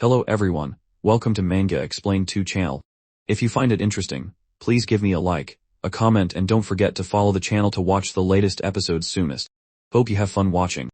Hello everyone, welcome to Manga Explained 2 channel. If you find it interesting, please give me a like, a comment and don't forget to follow the channel to watch the latest episodes soonest. Hope you have fun watching.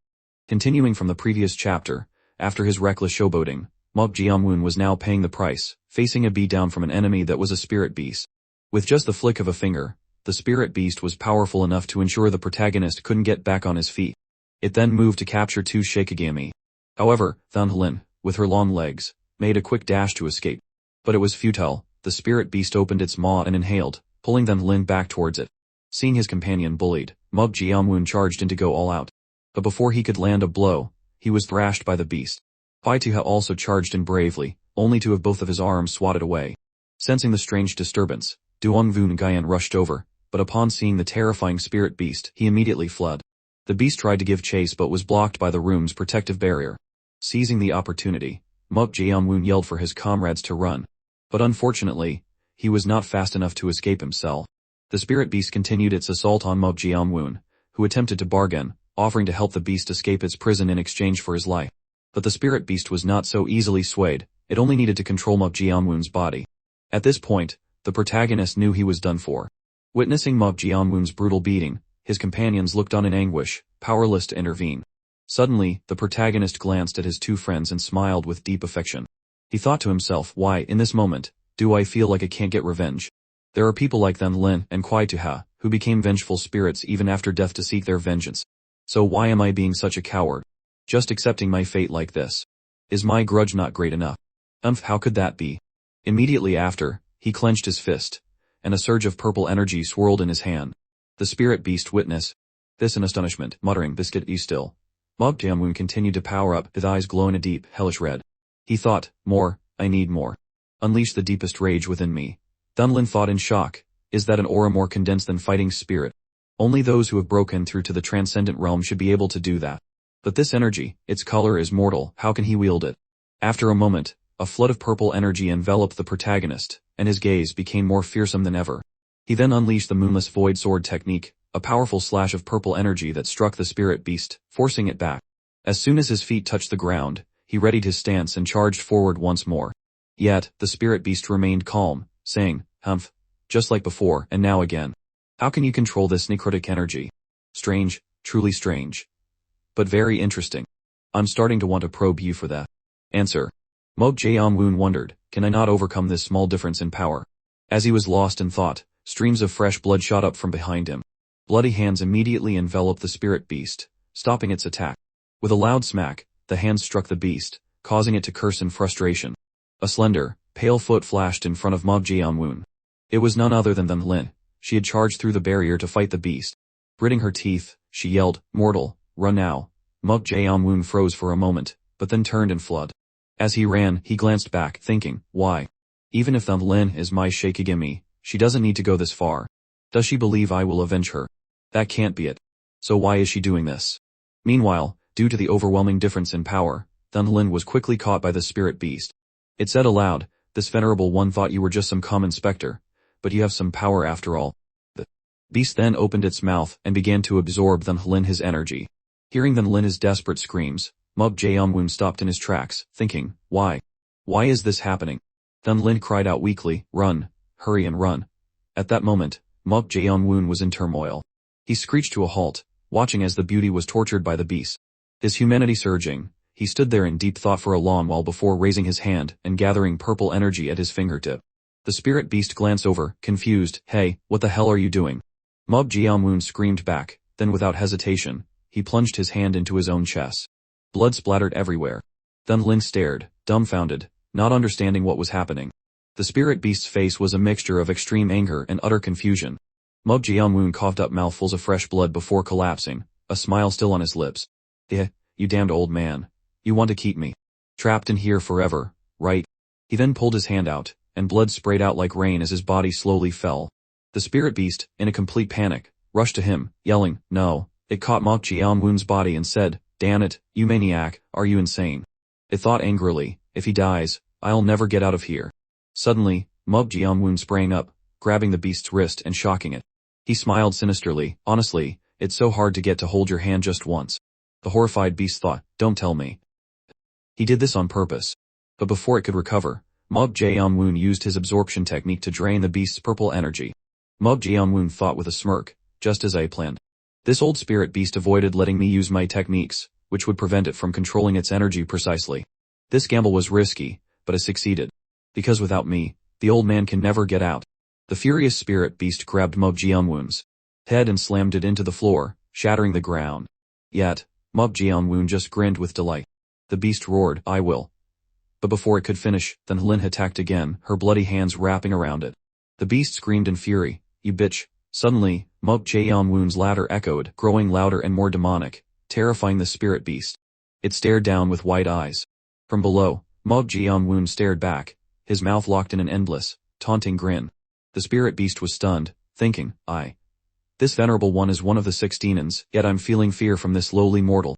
Continuing from the previous chapter, after his reckless showboating, Mok Jianwon was now paying the price, facing a beatdown from an enemy that was a spirit beast. With just the flick of a finger, the spirit beast was powerful enough to ensure the protagonist couldn't get back on his feet. It then moved to capture 2 Shikigami. However, Thunlin, with her long legs, made a quick dash to escape. But it was futile. The spirit beast opened its maw and inhaled, pulling Thunlin back towards it. Seeing his companion bullied, Mok Jianwon charged in to go all out. But before he could land a blow, he was thrashed by the beast. Paituha also charged in bravely, only to have both of his arms swatted away. Sensing the strange disturbance, Duongvun Guyan rushed over, but upon seeing the terrifying spirit beast, he immediately fled. The beast tried to give chase but was blocked by the room's protective barrier. Seizing the opportunity, Mok Jianwon yelled for his comrades to run. But unfortunately, he was not fast enough to escape himself. The spirit beast continued its assault on Mok Jianwon, who attempted to bargain, offering to help the beast escape its prison in exchange for his life. But the spirit beast was not so easily swayed, it only needed to control Mok Jianwon's body. At this point, the protagonist knew he was done for. Witnessing Mok Jianwon's brutal beating, his companions looked on in anguish, powerless to intervene. Suddenly, the protagonist glanced at his 2 friends and smiled with deep affection. He thought to himself, why, in this moment, do I feel like I can't get revenge? There are people like Thunlin and Kwaituha, who became vengeful spirits even after death to seek their vengeance. So why am I being such a coward? Just accepting my fate like this. Is my grudge not great enough? How could that be? Immediately after, he clenched his fist, and a surge of purple energy swirled in his hand. The spirit beast witnessed this in astonishment, muttering, "Biscuit, you still." Mok Jianwon continued to power up, his eyes glowing a deep, hellish red. He thought, more, I need more. Unleash the deepest rage within me. Thunlin thought in shock, is that an aura more condensed than fighting spirit? Only those who have broken through to the transcendent realm should be able to do that. But this energy, its color is mortal, how can he wield it? After a moment, a flood of purple energy enveloped the protagonist, and his gaze became more fearsome than ever. He then unleashed the Moonless Void Sword technique, a powerful slash of purple energy that struck the spirit beast, forcing it back. As soon as his feet touched the ground, he readied his stance and charged forward once more. Yet, the spirit beast remained calm, saying, "Humph. Just like before, and now again. How can you control this necrotic energy? Strange, truly strange. But very interesting. I'm starting to want to probe you for that." Answer. Mok Jianwon wondered, can I not overcome this small difference in power? As he was lost in thought, streams of fresh blood shot up from behind him. Bloody hands immediately enveloped the spirit beast, stopping its attack. With a loud smack, the hands struck the beast, causing it to curse in frustration. A slender, pale foot flashed in front of Mok Jianwon. It was none other than Thunlin. She had charged through the barrier to fight the beast. Gritting her teeth, she yelled, "Mortal, run now." Mok Jianwon froze for a moment, but then turned and fled. As he ran, he glanced back, thinking, why? Even if Thunlin is my Shikigami, she doesn't need to go this far. Does she believe I will avenge her? That can't be it. So why is she doing this? Meanwhile, due to the overwhelming difference in power, Thunlin was quickly caught by the spirit beast. It said aloud, "This venerable one thought you were just some common specter, but you have some power after all." The beast then opened its mouth and began to absorb Thunlin his energy. Hearing Thunlin's desperate screams, Mok Jianwon stopped in his tracks, thinking, why? Why is this happening? Thunlin cried out weakly, "Run, hurry and run." At that moment, Mok Jianwon was in turmoil. He screeched to a halt, watching as the beauty was tortured by the beast. His humanity surging, he stood there in deep thought for a long while before raising his hand and gathering purple energy at his fingertip. The spirit beast glanced over, confused, "Hey, what the hell are you doing?" Mok Jianwon screamed back, then without hesitation, he plunged his hand into his own chest. Blood splattered everywhere. Thunlin stared, dumbfounded, not understanding what was happening. The spirit beast's face was a mixture of extreme anger and utter confusion. Mok Jianwon coughed up mouthfuls of fresh blood before collapsing, a smile still on his lips. You damned old man. You want to keep me trapped in here forever, right?" He then pulled his hand out, and blood sprayed out like rain as his body slowly fell. The spirit beast, in a complete panic, rushed to him, yelling, "No." It caught Mok Jianwon's body and said, "Damn it, you maniac, are you insane?" It thought angrily, "If he dies, I'll never get out of here." Suddenly, Mok Jianwon sprang up, grabbing the beast's wrist and shocking it. He smiled sinisterly, "Honestly, it's so hard to get to hold your hand just once." The horrified beast thought, "Don't tell me. He did this on purpose." But before it could recover, Mob Jaeonwoon used his absorption technique to drain the beast's purple energy. Mob Jaeonwoon thought with a smirk, just as I planned. This old spirit beast avoided letting me use my techniques, which would prevent it from controlling its energy precisely. This gamble was risky, but it succeeded. Because without me, the old man can never get out. The furious spirit beast grabbed Mob Jaeonwoon's head and slammed it into the floor, shattering the ground. Yet, Mob Jaeonwoon just grinned with delight. The beast roared, "I will." But before it could finish, then Lin attacked again, her bloody hands wrapping around it. The beast screamed in fury, "You bitch." Suddenly, Mob Jaeonwoon's ladder echoed, growing louder and more demonic, terrifying the spirit beast. It stared down with wide eyes. From below, Mob Jaeonwoon stared back, his mouth locked in an endless, taunting grin. The spirit beast was stunned, thinking, This venerable one is one of the 6 demons, yet I'm feeling fear from this lowly mortal."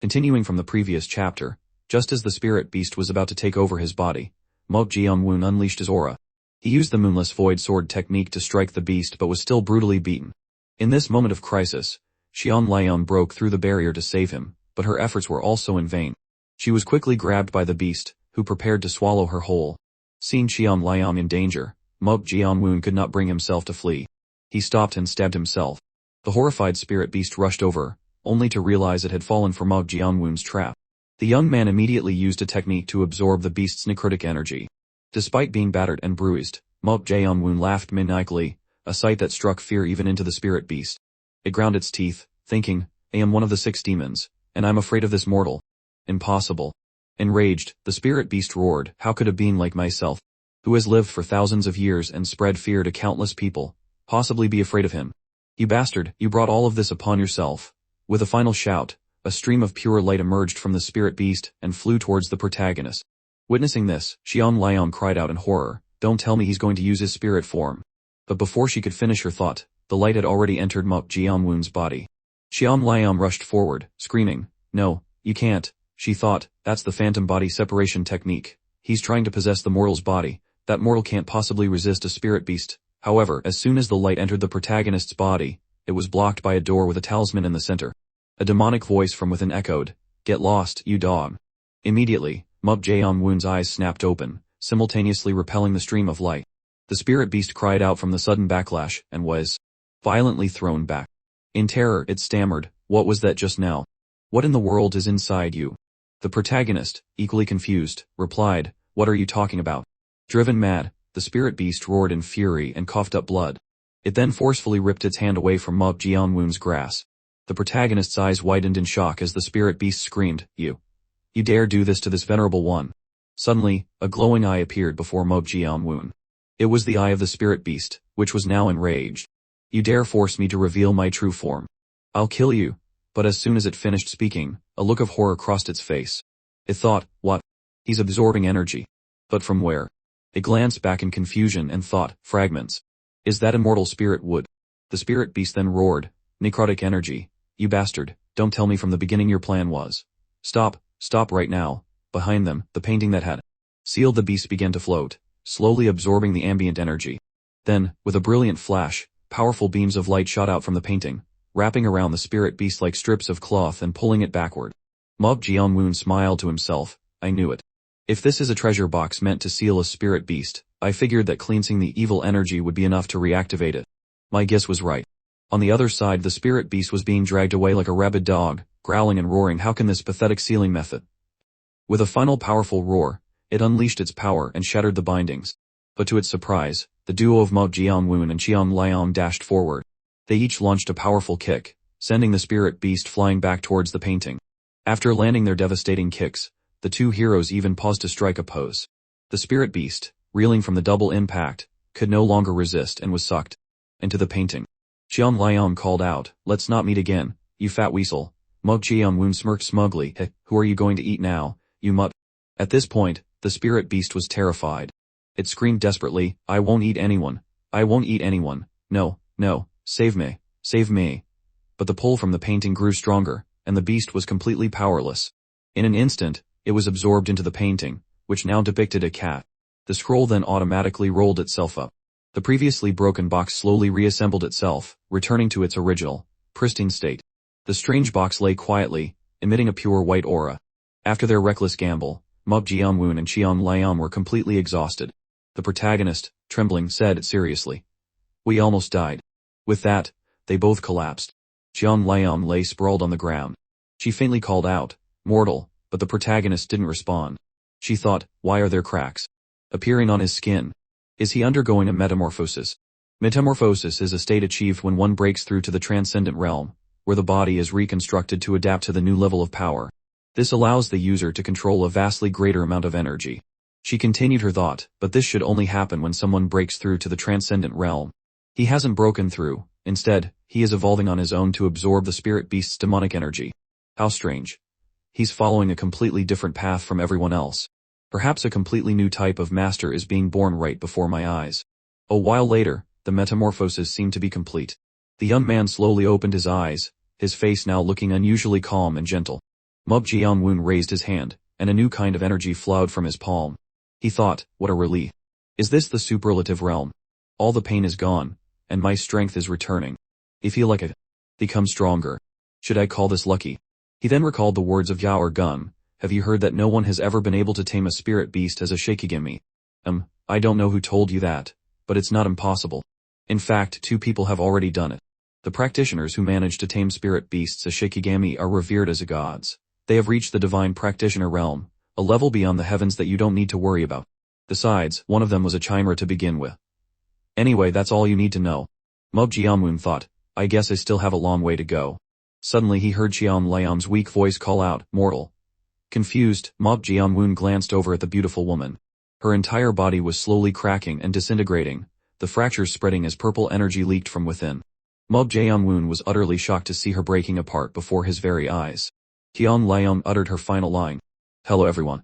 Continuing from the previous chapter, just as the spirit beast was about to take over his body, Mob Jaeonwoon unleashed his aura. He used the Moonless Void Sword technique to strike the beast but was still brutally beaten. In this moment of crisis, Xian Lion broke through the barrier to save him, but her efforts were also in vain. She was quickly grabbed by the beast, who prepared to swallow her whole. Seeing Xian Lion in danger, Mob Jaeonwoon could not bring himself to flee. He stopped and stabbed himself. The horrified spirit beast rushed over, only to realize it had fallen for Mob Jaeonwoon's trap. The young man immediately used a technique to absorb the beast's necrotic energy. Despite being battered and bruised, Mob Jaeonwoon laughed maniacally, a sight that struck fear even into the spirit beast. It ground its teeth, thinking, "I am one of the 6 demons, and I'm afraid of this mortal." Impossible. Enraged, the spirit beast roared, "How could a being like myself, who has lived for thousands of years and spread fear to countless people, possibly be afraid of him? You bastard, you brought all of this upon yourself." With a final shout, a stream of pure light emerged from the spirit beast and flew towards the protagonist. Witnessing this, Xian Lion cried out in horror, "Don't tell me he's going to use his spirit form." But before she could finish her thought, the light had already entered Mob Jaeonwoon's body. Xian Lion rushed forward, screaming, "No, you can't." She thought, "That's the phantom body separation technique. He's trying to possess the mortal's body. That mortal can't possibly resist a spirit beast." However, as soon as the light entered the protagonist's body, it was blocked by a door with a talisman in the center. A demonic voice from within echoed, "Get lost, you dog." Immediately, Mob Jaeonwoon's eyes snapped open, simultaneously repelling the stream of light. The spirit beast cried out from the sudden backlash, and was violently thrown back. In terror, it stammered, "What was that just now? What in the world is inside you?" The protagonist, equally confused, replied, "What are you talking about?" Driven mad, the spirit beast roared in fury and coughed up blood. It then forcefully ripped its hand away from Mob Jaeonwoon's grasp. The protagonist's eyes widened in shock as the spirit beast screamed, You dare do this to this venerable one." Suddenly, a glowing eye appeared before Mob Jaeonwoon. It was the eye of the spirit beast, which was now enraged. "You dare force me to reveal my true form. I'll kill you." But as soon as it finished speaking, a look of horror crossed its face. It thought, "What? He's absorbing energy. But from where?" It glanced back in confusion and thought, "Fragments. Is that immortal spirit wood?" The spirit beast then roared, "Necrotic energy. You bastard, don't tell me from the beginning your plan was. Stop right now." Behind them, the painting that had sealed the beast began to float, slowly absorbing the ambient energy. Then, with a brilliant flash, powerful beams of light shot out from the painting, wrapping around the spirit beast like strips of cloth and pulling it backward. Mob Jaeonwoon smiled to himself, "I knew it. If this is a treasure box meant to seal a spirit beast, I figured that cleansing the evil energy would be enough to reactivate it. My guess was right." On the other side, the spirit beast was being dragged away like a rabid dog, growling and roaring, "How can this pathetic sealing method?" With a final powerful roar, it unleashed its power and shattered the bindings. But to its surprise, the duo of Mob Jaeonwoon and Xian Lion dashed forward. They each launched a powerful kick, sending the spirit beast flying back towards the painting. After landing their devastating kicks, the two heroes even paused to strike a pose. The spirit beast, reeling from the double impact, could no longer resist and was sucked into the painting. Xian Lion called out, "Let's not meet again, you fat weasel." Mob Jaeonwoon smirked smugly, "Hey, who are you going to eat now, you mutt?" At this point, the spirit beast was terrified. It screamed desperately, "I won't eat anyone. I won't eat anyone. No, save me, save me." But the pull from the painting grew stronger, and the beast was completely powerless. In an instant, it was absorbed into the painting, which now depicted a cat. The scroll then automatically rolled itself up. The previously broken box slowly reassembled itself, returning to its original, pristine state. The strange box lay quietly, emitting a pure white aura. After their reckless gamble, Mub Jianwen and Qian Liang were completely exhausted. The protagonist, trembling, said seriously, "We almost died." With that, they both collapsed. Qian Liang lay sprawled on the ground. She faintly called out, "Mortal," but the protagonist didn't respond. She thought, why are there cracks appearing on his skin? Is he undergoing a metamorphosis? Metamorphosis is a state achieved when one breaks through to the transcendent realm, where the body is reconstructed to adapt to the new level of power. This allows the user to control a vastly greater amount of energy. She continued her thought, but this should only happen when someone breaks through to the transcendent realm. He hasn't broken through, instead, he is evolving on his own to absorb the spirit beast's demonic energy. How strange. He's following a completely different path from everyone else. Perhaps a completely new type of master is being born right before my eyes. A while later, the metamorphosis seemed to be complete. The young man slowly opened his eyes, his face now looking unusually calm and gentle. Mub Jianwen raised his hand, and a new kind of energy flowed from his palm. He thought, what a relief. Is this the superlative realm? All the pain is gone, and my strength is returning. I feel like I've become stronger. Should I call this lucky? He then recalled the words of Yao Gun, "Have you heard that no one has ever been able to tame a spirit beast as a shikigami?" I don't know who told you that, but it's not impossible. In fact, 2 people have already done it. The practitioners who manage to tame spirit beasts as shikigami are revered as gods. They have reached the divine practitioner realm, a level beyond the heavens that you don't need to worry about. Besides, one of them was a chimera to begin with. Anyway, that's all you need to know. Mub Jianwen thought, I guess I still have a long way to go. Suddenly he heard Qian Liang's weak voice call out, "Mortal." Confused, Mub Jianwen glanced over at the beautiful woman. Her entire body was slowly cracking and disintegrating, the fractures spreading as purple energy leaked from within. Mub Jianwen was utterly shocked to see her breaking apart before his very eyes. Qian Liang uttered her final line. "Hello everyone.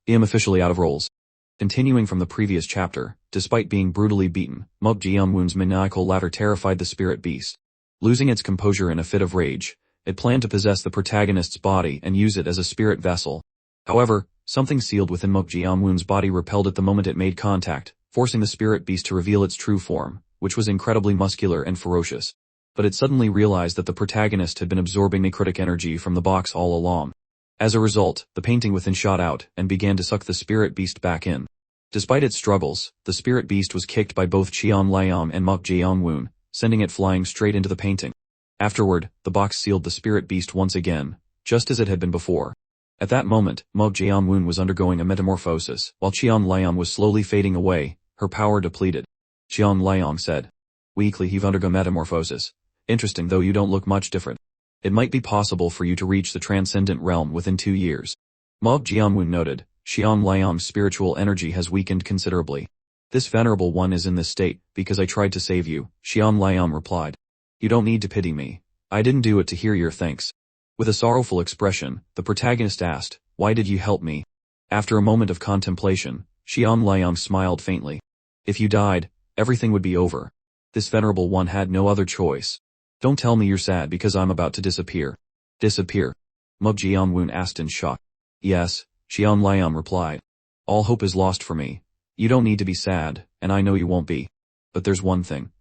I am officially out of roles." Continuing from the previous chapter, despite being brutally beaten, Mub Jianwen's maniacal laughter terrified the spirit beast. Losing its composure in a fit of rage, it planned to possess the protagonist's body and use it as a spirit vessel. However, something sealed within Mub Jianwen's body repelled it the moment it made contact, forcing the spirit beast to reveal its true form, which was incredibly muscular and ferocious. But it suddenly realized that the protagonist had been absorbing necrotic energy from the box all along. As a result, the painting within shot out and began to suck the spirit beast back in. Despite its struggles, the spirit beast was kicked by both Qian Liang and Mub Jianwen, sending it flying straight into the painting. Afterward, the box sealed the spirit beast once again, just as it had been before. At that moment, Mub Jianwen was undergoing a metamorphosis, while Qian Liang was slowly fading away, her power depleted. Qian Liang said, "Weakly, you've undergone metamorphosis. Interesting, though you don't look much different. It might be possible for you to reach the transcendent realm within 2 years." Mub Jianwen noted, "Qian Liang's spiritual energy has weakened considerably. This venerable one is in this state because I tried to save you," Qian Liang replied. "You don't need to pity me. I didn't do it to hear your thanks." With a sorrowful expression, the protagonist asked, "Why did you help me?" After a moment of contemplation, Qian Liang smiled faintly. "If you died, everything would be over. This venerable one had no other choice. Don't tell me you're sad because I'm about to disappear." "Disappear?" Mub Jianwen asked in shock. "Yes," Qian Liang replied. "All hope is lost for me. You don't need to be sad, and I know you won't be. But there's one thing.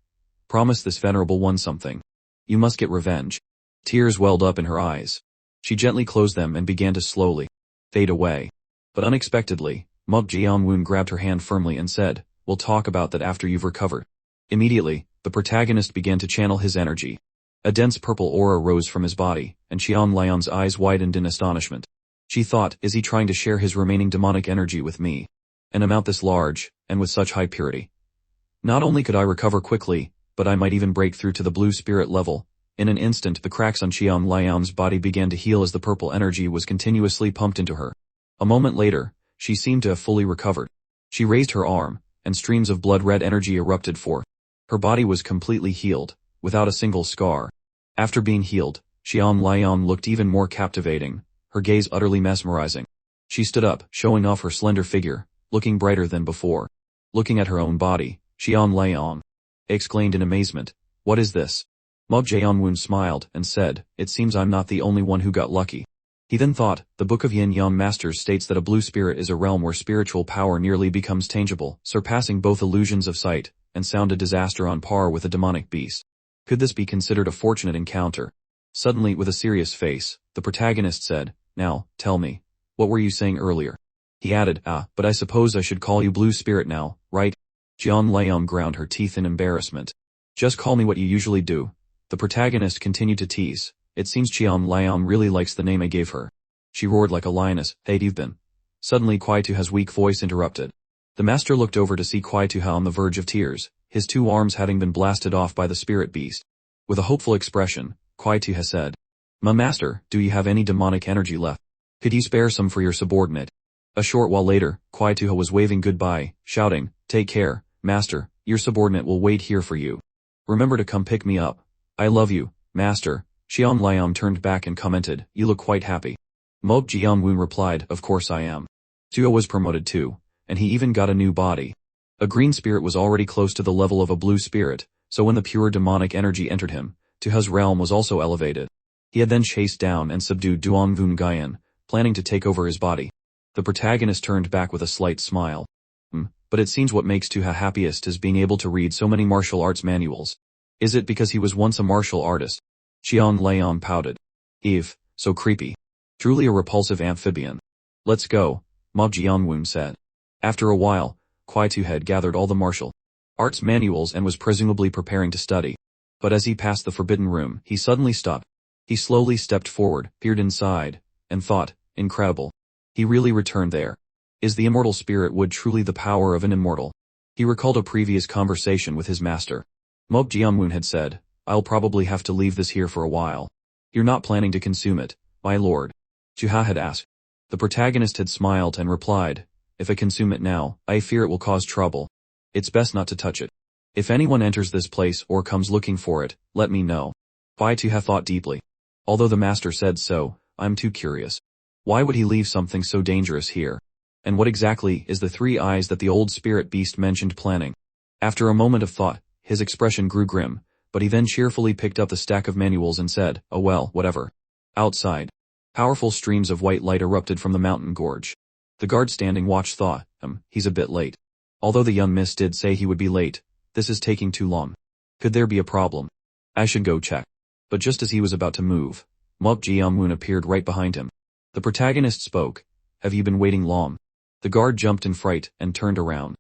Promise this venerable one something. You must get revenge." Tears welled up in her eyes. She gently closed them and began to slowly fade away. But unexpectedly, Mub Jianwen grabbed her hand firmly and said, "We'll talk about that after you've recovered." Immediately, the protagonist began to channel his energy. A dense purple aura rose from his body, and Qian Liang's eyes widened in astonishment. She thought, is he trying to share his remaining demonic energy with me? An amount this large, and with such high purity. Not only could I recover quickly, but I might even break through to the blue spirit level. In an instant, the cracks on Qian Liang's body began to heal as the purple energy was continuously pumped into her. A moment later, she seemed to have fully recovered. She raised her arm, and streams of blood-red energy erupted forth. Her body was completely healed, without a single scar. After being healed, Qian Liang looked even more captivating, her gaze utterly mesmerizing. She stood up, showing off her slender figure, looking brighter than before. Looking at her own body, Qian Liang exclaimed in amazement, "What is this?" Mub Jianwen smiled and said, "It seems I'm not the only one who got lucky." He then thought, the Book of Yin-Yang Masters states that a blue spirit is a realm where spiritual power nearly becomes tangible, surpassing both illusions of sight and sound, a disaster on par with a demonic beast. Could this be considered a fortunate encounter? Suddenly, with a serious face, the protagonist said, "Now, tell me, what were you saying earlier?" He added, but I suppose I should call you Blue Spirit now, right? Jian Liang ground her teeth in embarrassment. Just call me what you usually do. The protagonist continued to tease. It seems Jian Liang really likes the name I gave her. She roared like a lioness, hey you've been. Suddenly Kuai-Tuha's weak voice interrupted. The master looked over to see Kuai-Tuha on the verge of tears, his two arms having been blasted off by the spirit beast. With a hopeful expression, Kuai-Tuha said, "My master, do you have any demonic energy left? Could you spare some for your subordinate?" A short while later, Kuai-Tuha was waving goodbye, shouting, "Take care, master, your subordinate will wait here for you. Remember to come pick me up. I love you, master." Xian Liang turned back and commented, "You look quite happy." Mo Jianwen replied, "Of course I am. Tuo was promoted too, and he even got a new body." A green spirit was already close to the level of a blue spirit, so when the pure demonic energy entered him, Tuha's realm was also elevated. He had then chased down and subdued Duanvun Gaian, planning to take over his body. The protagonist turned back with a slight smile. But it seems what makes Tuha happiest is being able to read so many martial arts manuals. Is it because he was once a martial artist? Xian Liang pouted. Eve, so creepy. Truly a repulsive amphibian. Let's go, Mo Jianwen said. After a while, Kuai-Tu had gathered all the martial arts manuals and was presumably preparing to study. But as he passed the forbidden room, he suddenly stopped. He slowly stepped forward, peered inside, and thought, incredible. He really returned there. Is the immortal spirit wood truly the power of an immortal? He recalled a previous conversation with his master. Mo Jianwen had said, "I'll probably have to leave this here for a while." "You're not planning to consume it, my lord?" Tuha had asked. The protagonist had smiled and replied, "If I consume it now, I fear it will cause trouble. It's best not to touch it. If anyone enters this place or comes looking for it, let me know." Kuai-Tuha thought deeply. Although the master said so, I'm too curious. Why would he leave something so dangerous here? And what exactly is the three eyes that the old spirit beast mentioned planning? After a moment of thought, his expression grew grim, but he then cheerfully picked up the stack of manuals and said, "Oh well, whatever." Outside, powerful streams of white light erupted from the mountain gorge. The guard standing watch thought, he's a bit late. Although the young miss did say he would be late, this is taking too long. Could there be a problem? I should go check. But just as he was about to move, Mo Jianwen appeared right behind him. The protagonist spoke, "Have you been waiting long?" The guard jumped in fright and turned around.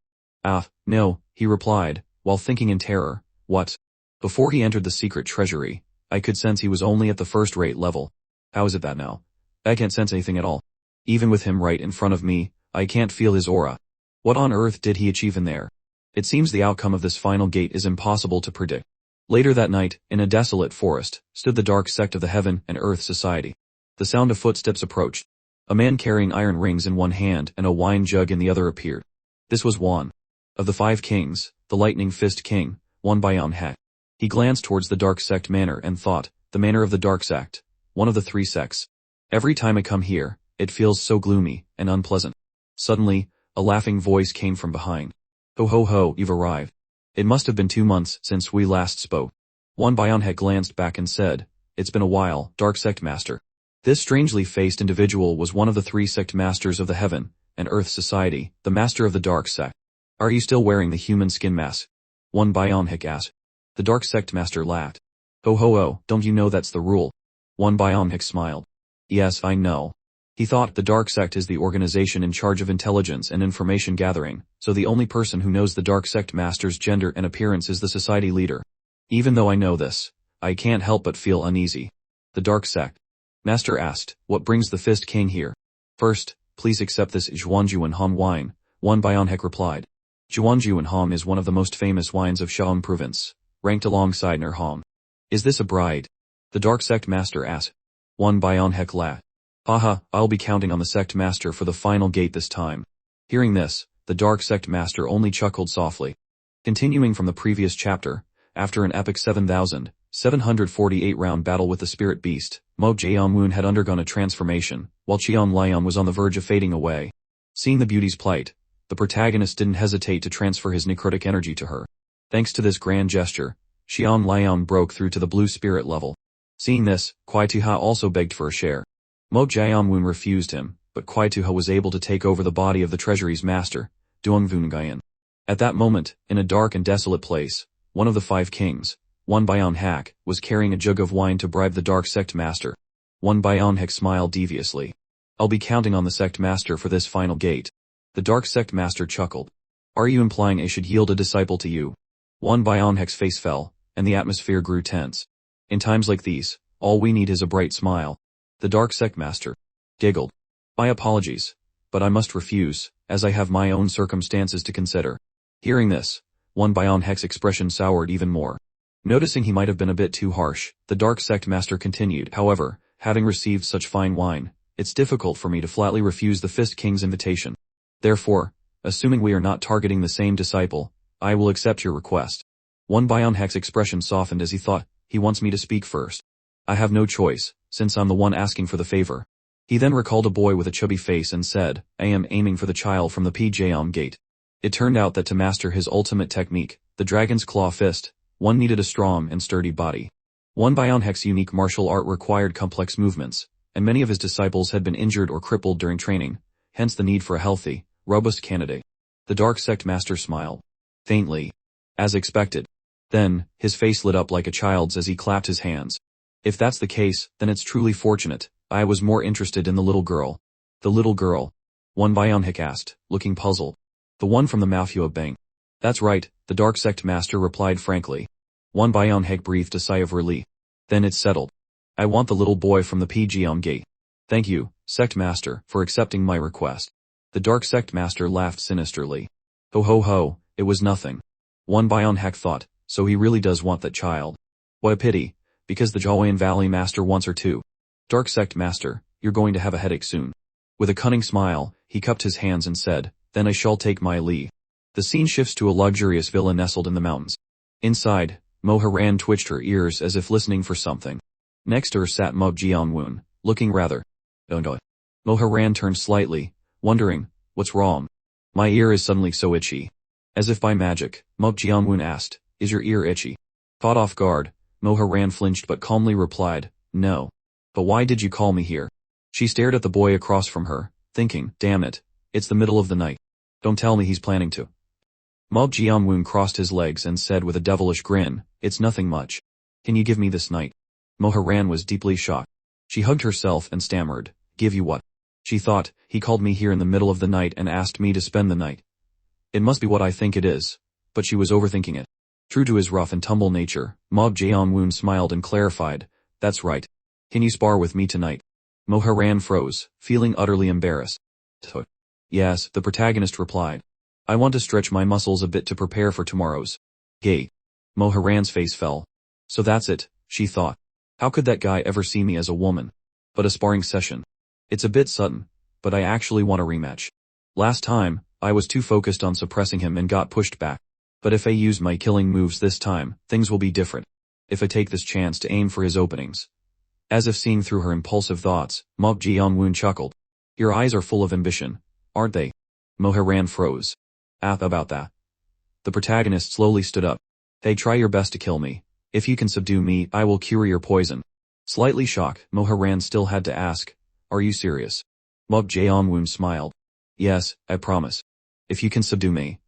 No, he replied, while thinking in terror, "What?" Before he entered the secret treasury, I could sense he was only at the first-rate level. How is it that now? I can't sense anything at all. Even with him right in front of me, I can't feel his aura. What on earth did he achieve in there? It seems the outcome of this final gate is impossible to predict. Later that night, in a desolate forest, stood the dark sect of the Heaven and Earth Society. The sound of footsteps approached. A man carrying iron rings in one hand and a wine jug in the other appeared. This was one of the 5 kings, the Lightning Fist King, one by Hek. He glanced towards the dark sect manor and thought, the manor of the dark sect, one of the 3 sects. Every time I come here, it feels so gloomy and unpleasant. Suddenly, a laughing voice came from behind. Ho ho ho, you've arrived. It must have been 2 months since we last spoke. One by Hek glanced back and said, "It's been a while, Dark Sect Master." This strangely faced individual was one of the 3 sect masters of the Heaven and Earth Society, the master of the Dark Sect. "Are you still wearing the human skin mask?" one by Hek asked. The Dark Sect Master laughed. "Ho ho ho, don't you know that's the rule?" One by Hek smiled. "Yes, I know." He thought the Dark Sect is the organization in charge of intelligence and information gathering, so the only person who knows the Dark Sect Master's gender and appearance is the society leader. Even though I know this, I can't help but feel uneasy. The Dark Sect Master asked, "What brings the Fist King here?" "First, please accept this Zhuanjuan Ham wine," one by Hek replied. Zhuanjuan Ham is one of the most famous wines of Shaong province, ranked alongside Ner Ham. "Is this a bride?" the Dark Sect Master asked. One by Hek laughed. "Haha, I'll be counting on the Sect Master for the final gate this time." Hearing this, the Dark Sect Master only chuckled softly. Continuing from the previous chapter, after an epic 7,748 round battle with the Spirit Beast, Mo Jianwen had undergone a transformation, while Qian Liang was on the verge of fading away. Seeing the beauty's plight, the protagonist didn't hesitate to transfer his necrotic energy to her. Thanks to this grand gesture, Qian Liang broke through to the blue spirit level. Seeing this, Kuai-Tuha also begged for a share. Mo Jianwen refused him, but Kuai-Tuha was able to take over the body of the treasury's master, Duanvun Gaian. At that moment, in a dark and desolate place, one of the 5 kings, one by Hek, was carrying a jug of wine to bribe the Dark Sect Master. One by Hek smiled deviously. I'll be counting on the sect master for this final gate. The dark sect master chuckled. Are you implying I should yield a disciple to you? One Bionhek's face fell, and the atmosphere grew tense. In times like these, all we need is a bright smile. The dark sect master giggled. My apologies, but I must refuse, as I have my own circumstances to consider. Hearing this, one Bionhek's expression soured even more. Noticing he might have been a bit too harsh, the dark sect master continued, however, having received such fine wine, it's difficult for me to flatly refuse the Fist King's invitation. Therefore, assuming we are not targeting the same disciple, I will accept your request. One Bionhek's expression softened as he thought, he wants me to speak first. I have no choice, since I'm the one asking for the favor. He then recalled a boy with a chubby face and said, I am aiming for the child from the PJM gate. It turned out that to master his ultimate technique, the dragon's claw fist, one needed a strong and sturdy body. One Bionhek's unique martial art required complex movements, and many of his disciples had been injured or crippled during training, hence the need for a healthy, robust candidate. The dark sect master smiled. Faintly. As expected. Then, his face lit up like a child's as he clapped his hands. If that's the case, then it's truly fortunate. I was more interested in the little girl. The little girl? One Bionhek asked, looking puzzled. The one from the Manhwa bank. That's right, the dark sect master replied frankly. One Bionhek breathed a sigh of relief. Then it's settled. I want the little boy from the PJM gate. Thank you, sect master, for accepting my request. The dark sect master laughed sinisterly. Ho ho ho, it was nothing. One Bionhek thought, so he really does want that child. What a pity, because the Jawayan Valley master wants her too. Dark sect master, you're going to have a headache soon. With a cunning smile, he cupped his hands and said, then I shall take my leave. The scene shifts to a luxurious villa nestled in the mountains. Inside, Moharan twitched her ears as if listening for something. Next to her sat Mub Jianwun, looking rather. Moharan turned slightly, wondering, what's wrong? My ear is suddenly so itchy. As if by magic, Mub Jianwun asked, is your ear itchy? Caught off guard, Moharan flinched but calmly replied, no. But why did you call me here? She stared at the boy across from her, thinking, damn it, it's the middle of the night. Don't tell me he's planning to. Mub Jianwun crossed his legs and said with a devilish grin, it's nothing much. Can you give me this night? Moharan was deeply shocked. She hugged herself and stammered, give you what? She thought, he called me here in the middle of the night and asked me to spend the night. It must be what I think it is, but she was overthinking it. True to his rough and tumble nature, Mub Jianwun smiled and clarified, that's right. Can you spar with me tonight? Moharan froze, feeling utterly embarrassed. Yes, the protagonist replied. I want to stretch my muscles a bit to prepare for tomorrow's gate. Moharan's face fell. So that's it, she thought. How could that guy ever see me as a woman? But a sparring session. It's a bit sudden, but I actually want a rematch. Last time, I was too focused on suppressing him and got pushed back. But if I use my killing moves this time, things will be different. If I take this chance to aim for his openings. As if seeing through her impulsive thoughts, Mub Jianwun chuckled. Your eyes are full of ambition, aren't they? Moharan froze. About that. The protagonist slowly stood up. Hey, try your best to kill me. If you can subdue me, I will cure your poison. Slightly shocked, Moharan still had to ask, are you serious? Mub Jianwun smiled. Yes, I promise. If you can subdue me.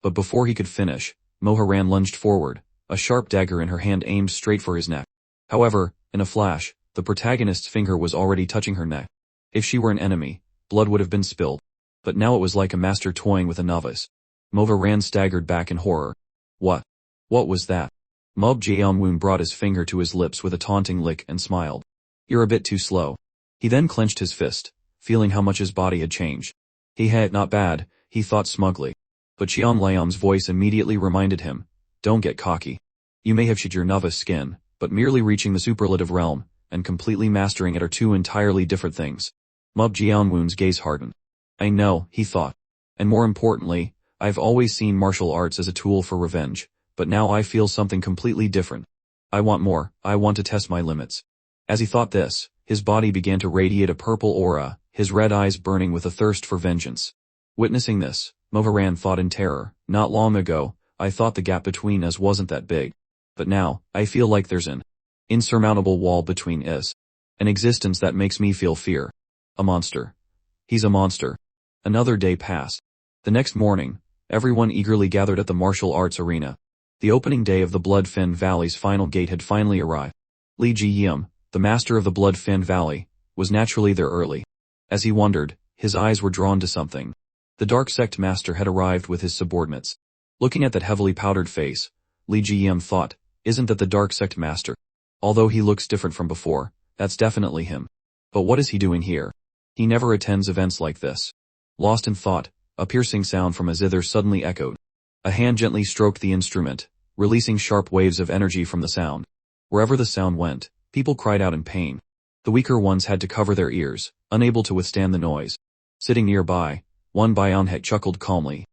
But before he could finish, Moharan lunged forward, a sharp dagger in her hand aimed straight for his neck. However, in a flash, the protagonist's finger was already touching her neck. If she were an enemy, blood would have been spilled. But now it was like a master toying with a novice. Moharan staggered back in horror. What? What was that? Mub Jianwun brought his finger to his lips with a taunting lick and smiled. You're a bit too slow. He then clenched his fist, feeling how much his body had changed. He had not bad, he thought smugly. But Xian Liam's voice immediately reminded him, don't get cocky. You may have shed your novice skin, but merely reaching the superlative realm, and completely mastering it are two entirely different things. Mub Jianwun's gaze hardened. I know, he thought. And more importantly, I've always seen martial arts as a tool for revenge, but now I feel something completely different. I want more, I want to test my limits. As he thought this, his body began to radiate a purple aura, his red eyes burning with a thirst for vengeance. Witnessing this, Moharan thought in terror, not long ago, I thought the gap between us wasn't that big. But now, I feel like there's an insurmountable wall between us. An existence that makes me feel fear. A monster. He's a monster. Another day passed. The next morning, everyone eagerly gathered at the martial arts arena. The opening day of the Bloodfen Valley's final gate had finally arrived. Li Ji Yim, the master of the Bloodfen Valley, was naturally there early. As he wondered, his eyes were drawn to something. The dark sect master had arrived with his subordinates. Looking at that heavily powdered face, Li Jiyem thought, isn't that the dark sect master? Although he looks different from before, that's definitely him. But what is he doing here? He never attends events like this. Lost in thought, a piercing sound from a zither suddenly echoed. A hand gently stroked the instrument, releasing sharp waves of energy from the sound. Wherever the sound went, people cried out in pain. The weaker ones had to cover their ears, unable to withstand the noise. Sitting nearby, one Bionhet chuckled calmly.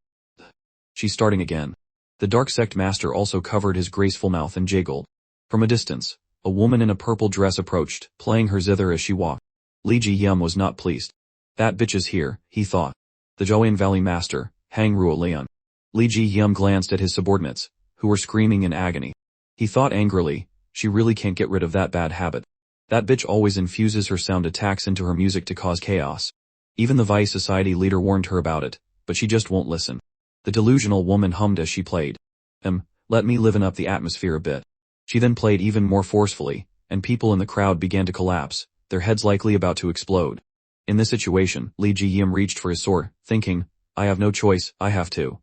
She's starting again. The dark sect master also covered his graceful mouth and jiggled. From a distance, a woman in a purple dress approached, playing her zither as she walked. Li Jiyem was not pleased. That bitch is here, he thought. The Joan Valley master, Hang Ruo Lian. Li Jiyem glanced at his subordinates, who were screaming in agony. He thought angrily, she really can't get rid of that bad habit. That bitch always infuses her sound attacks into her music to cause chaos. Even the Vice Society leader warned her about it, but she just won't listen. The delusional woman hummed as she played. Let me liven up the atmosphere a bit. She then played even more forcefully, and people in the crowd began to collapse, their heads likely about to explode. In this situation, Li Jiyem reached for his sword, thinking, I have no choice, I have to.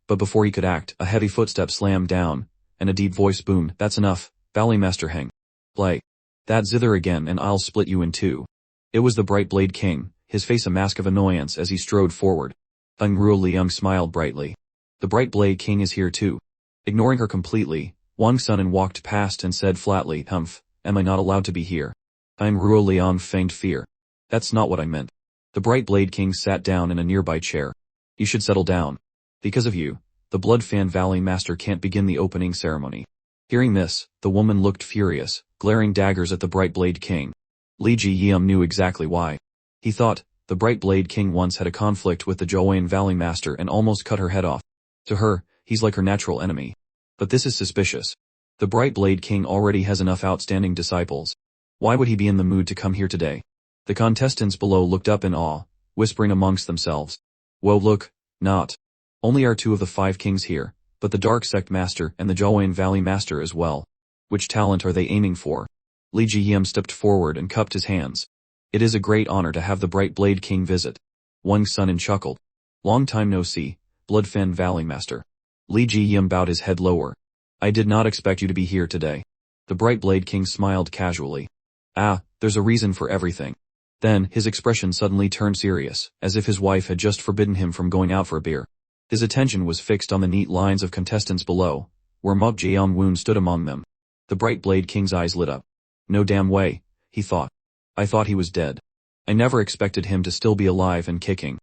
But before he could act, a heavy footstep slammed down, and a deep voice boomed, that's enough, Valley Master Heng. Play that zither again and I'll split you in two. It was the Bright Blade King, his face a mask of annoyance as he strode forward. Unruo Liang smiled brightly. The Bright Blade King is here too. Ignoring her completely, Wang Sunan walked past and said flatly, Humph, am I not allowed to be here? Unruo Liang feigned fear. That's not what I meant. The Bright Blade King sat down in a nearby chair. You should settle down. Because of you, the Blood Fan Valley Master can't begin the opening ceremony. Hearing this, the woman looked furious, glaring daggers at the Bright Blade King. Li Jiyem knew exactly why. He thought, the Bright Blade King once had a conflict with the Joan Valley Master and almost cut her head off. To her, he's like her natural enemy. But this is suspicious. The Bright Blade King already has enough outstanding disciples. Why would he be in the mood to come here today? The contestants below looked up in awe, whispering amongst themselves. Whoa, look, not only are two of the 5 kings here, but the Dark Sect Master and the Joan Valley Master as well. Which talent are they aiming for? Li Jiyem stepped forward and cupped his hands. It is a great honor to have the Bright Blade King visit. Wang Sunan chuckled. Long time no see, Blood Fan Valley Master. Li Jiyem bowed his head lower. I did not expect you to be here today. The Bright Blade King smiled casually. There's a reason for everything. Then, his expression suddenly turned serious, as if his wife had just forbidden him from going out for a beer. His attention was fixed on the neat lines of contestants below, where Mok Jaeon-woon stood among them. The Bright Blade King's eyes lit up. No damn way, he thought. I thought he was dead. I never expected him to still be alive and kicking.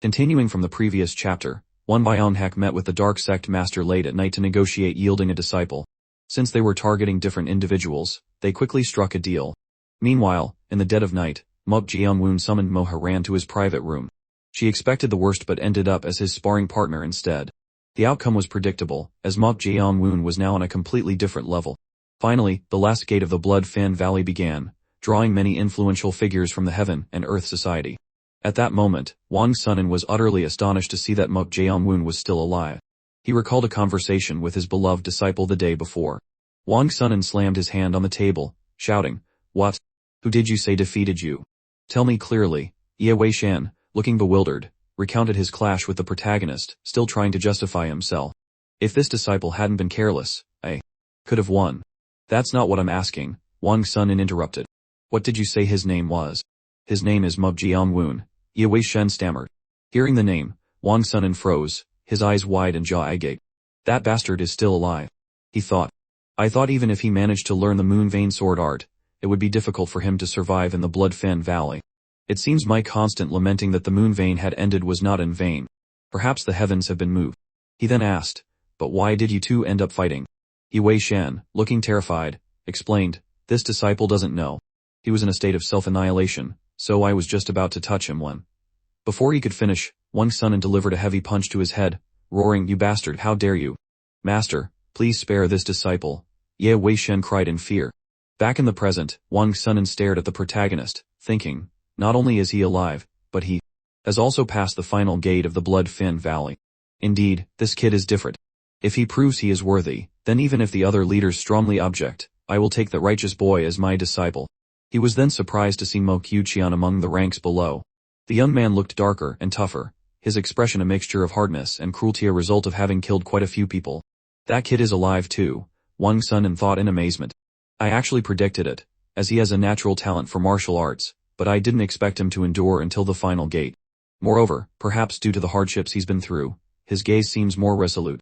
Continuing from the previous chapter, One Bionhak met with the Dark Sect Master late at night to negotiate yielding a disciple. Since they were targeting different individuals, they quickly struck a deal. Meanwhile, in the dead of night, Mok Jaeon-woon summoned Mo Haran to his private room. She expected the worst but ended up as his sparring partner instead. The outcome was predictable, as Mok Jaeon-woon was now on a completely different level. Finally, the last gate of the Blood Fan Valley began, drawing many influential figures from the Heaven and Earth Society. At that moment, Wang Sunan was utterly astonished to see that Mok Jaeon-woon was still alive. He recalled a conversation with his beloved disciple the day before. Wang Sunan slammed his hand on the table, shouting, What? Who did you say defeated you? Tell me clearly. Ye Wei-shan, looking bewildered, recounted his clash with the protagonist, still trying to justify himself. If this disciple hadn't been careless, I could have won. That's not what I'm asking, Wang Sunan interrupted. What did you say his name was? His name is Mok Jaeon-woon, Ye Wei-shan stammered. Hearing the name, Wang Sunan froze, his eyes wide and jaw agape. That bastard is still alive. He thought. I thought even if he managed to learn the Moon Vein sword art, it would be difficult for him to survive in the Blood Fan Valley. It seems my constant lamenting that the Moon Vein had ended was not in vain. Perhaps the heavens have been moved. He then asked, but why did you two end up fighting? Ye Wei-shan, looking terrified, explained, this disciple doesn't know. He was in a state of self-annihilation, so I was just about to touch him when. Before he could finish, Wang Sunan delivered a heavy punch to his head, roaring, You bastard, how dare you? Master, please spare this disciple, Ye Wei-shan cried in fear. Back in the present, Wang Sunan stared at the protagonist, thinking, not only is he alive, but he has also passed the final gate of the Blood Fan Valley. Indeed, this kid is different. If he proves he is worthy, then even if the other leaders strongly object, I will take that righteous boy as my disciple. He was then surprised to see Mo Qiuqian among the ranks below, The young man looked darker and tougher, his expression a mixture of hardness and cruelty, a result of having killed quite a few people. That kid is alive too, Wang Sun thought in amazement. I actually predicted it, as he has a natural talent for martial arts, but I didn't expect him to endure until the final gate. Moreover, perhaps due to the hardships he's been through, his gaze seems more resolute.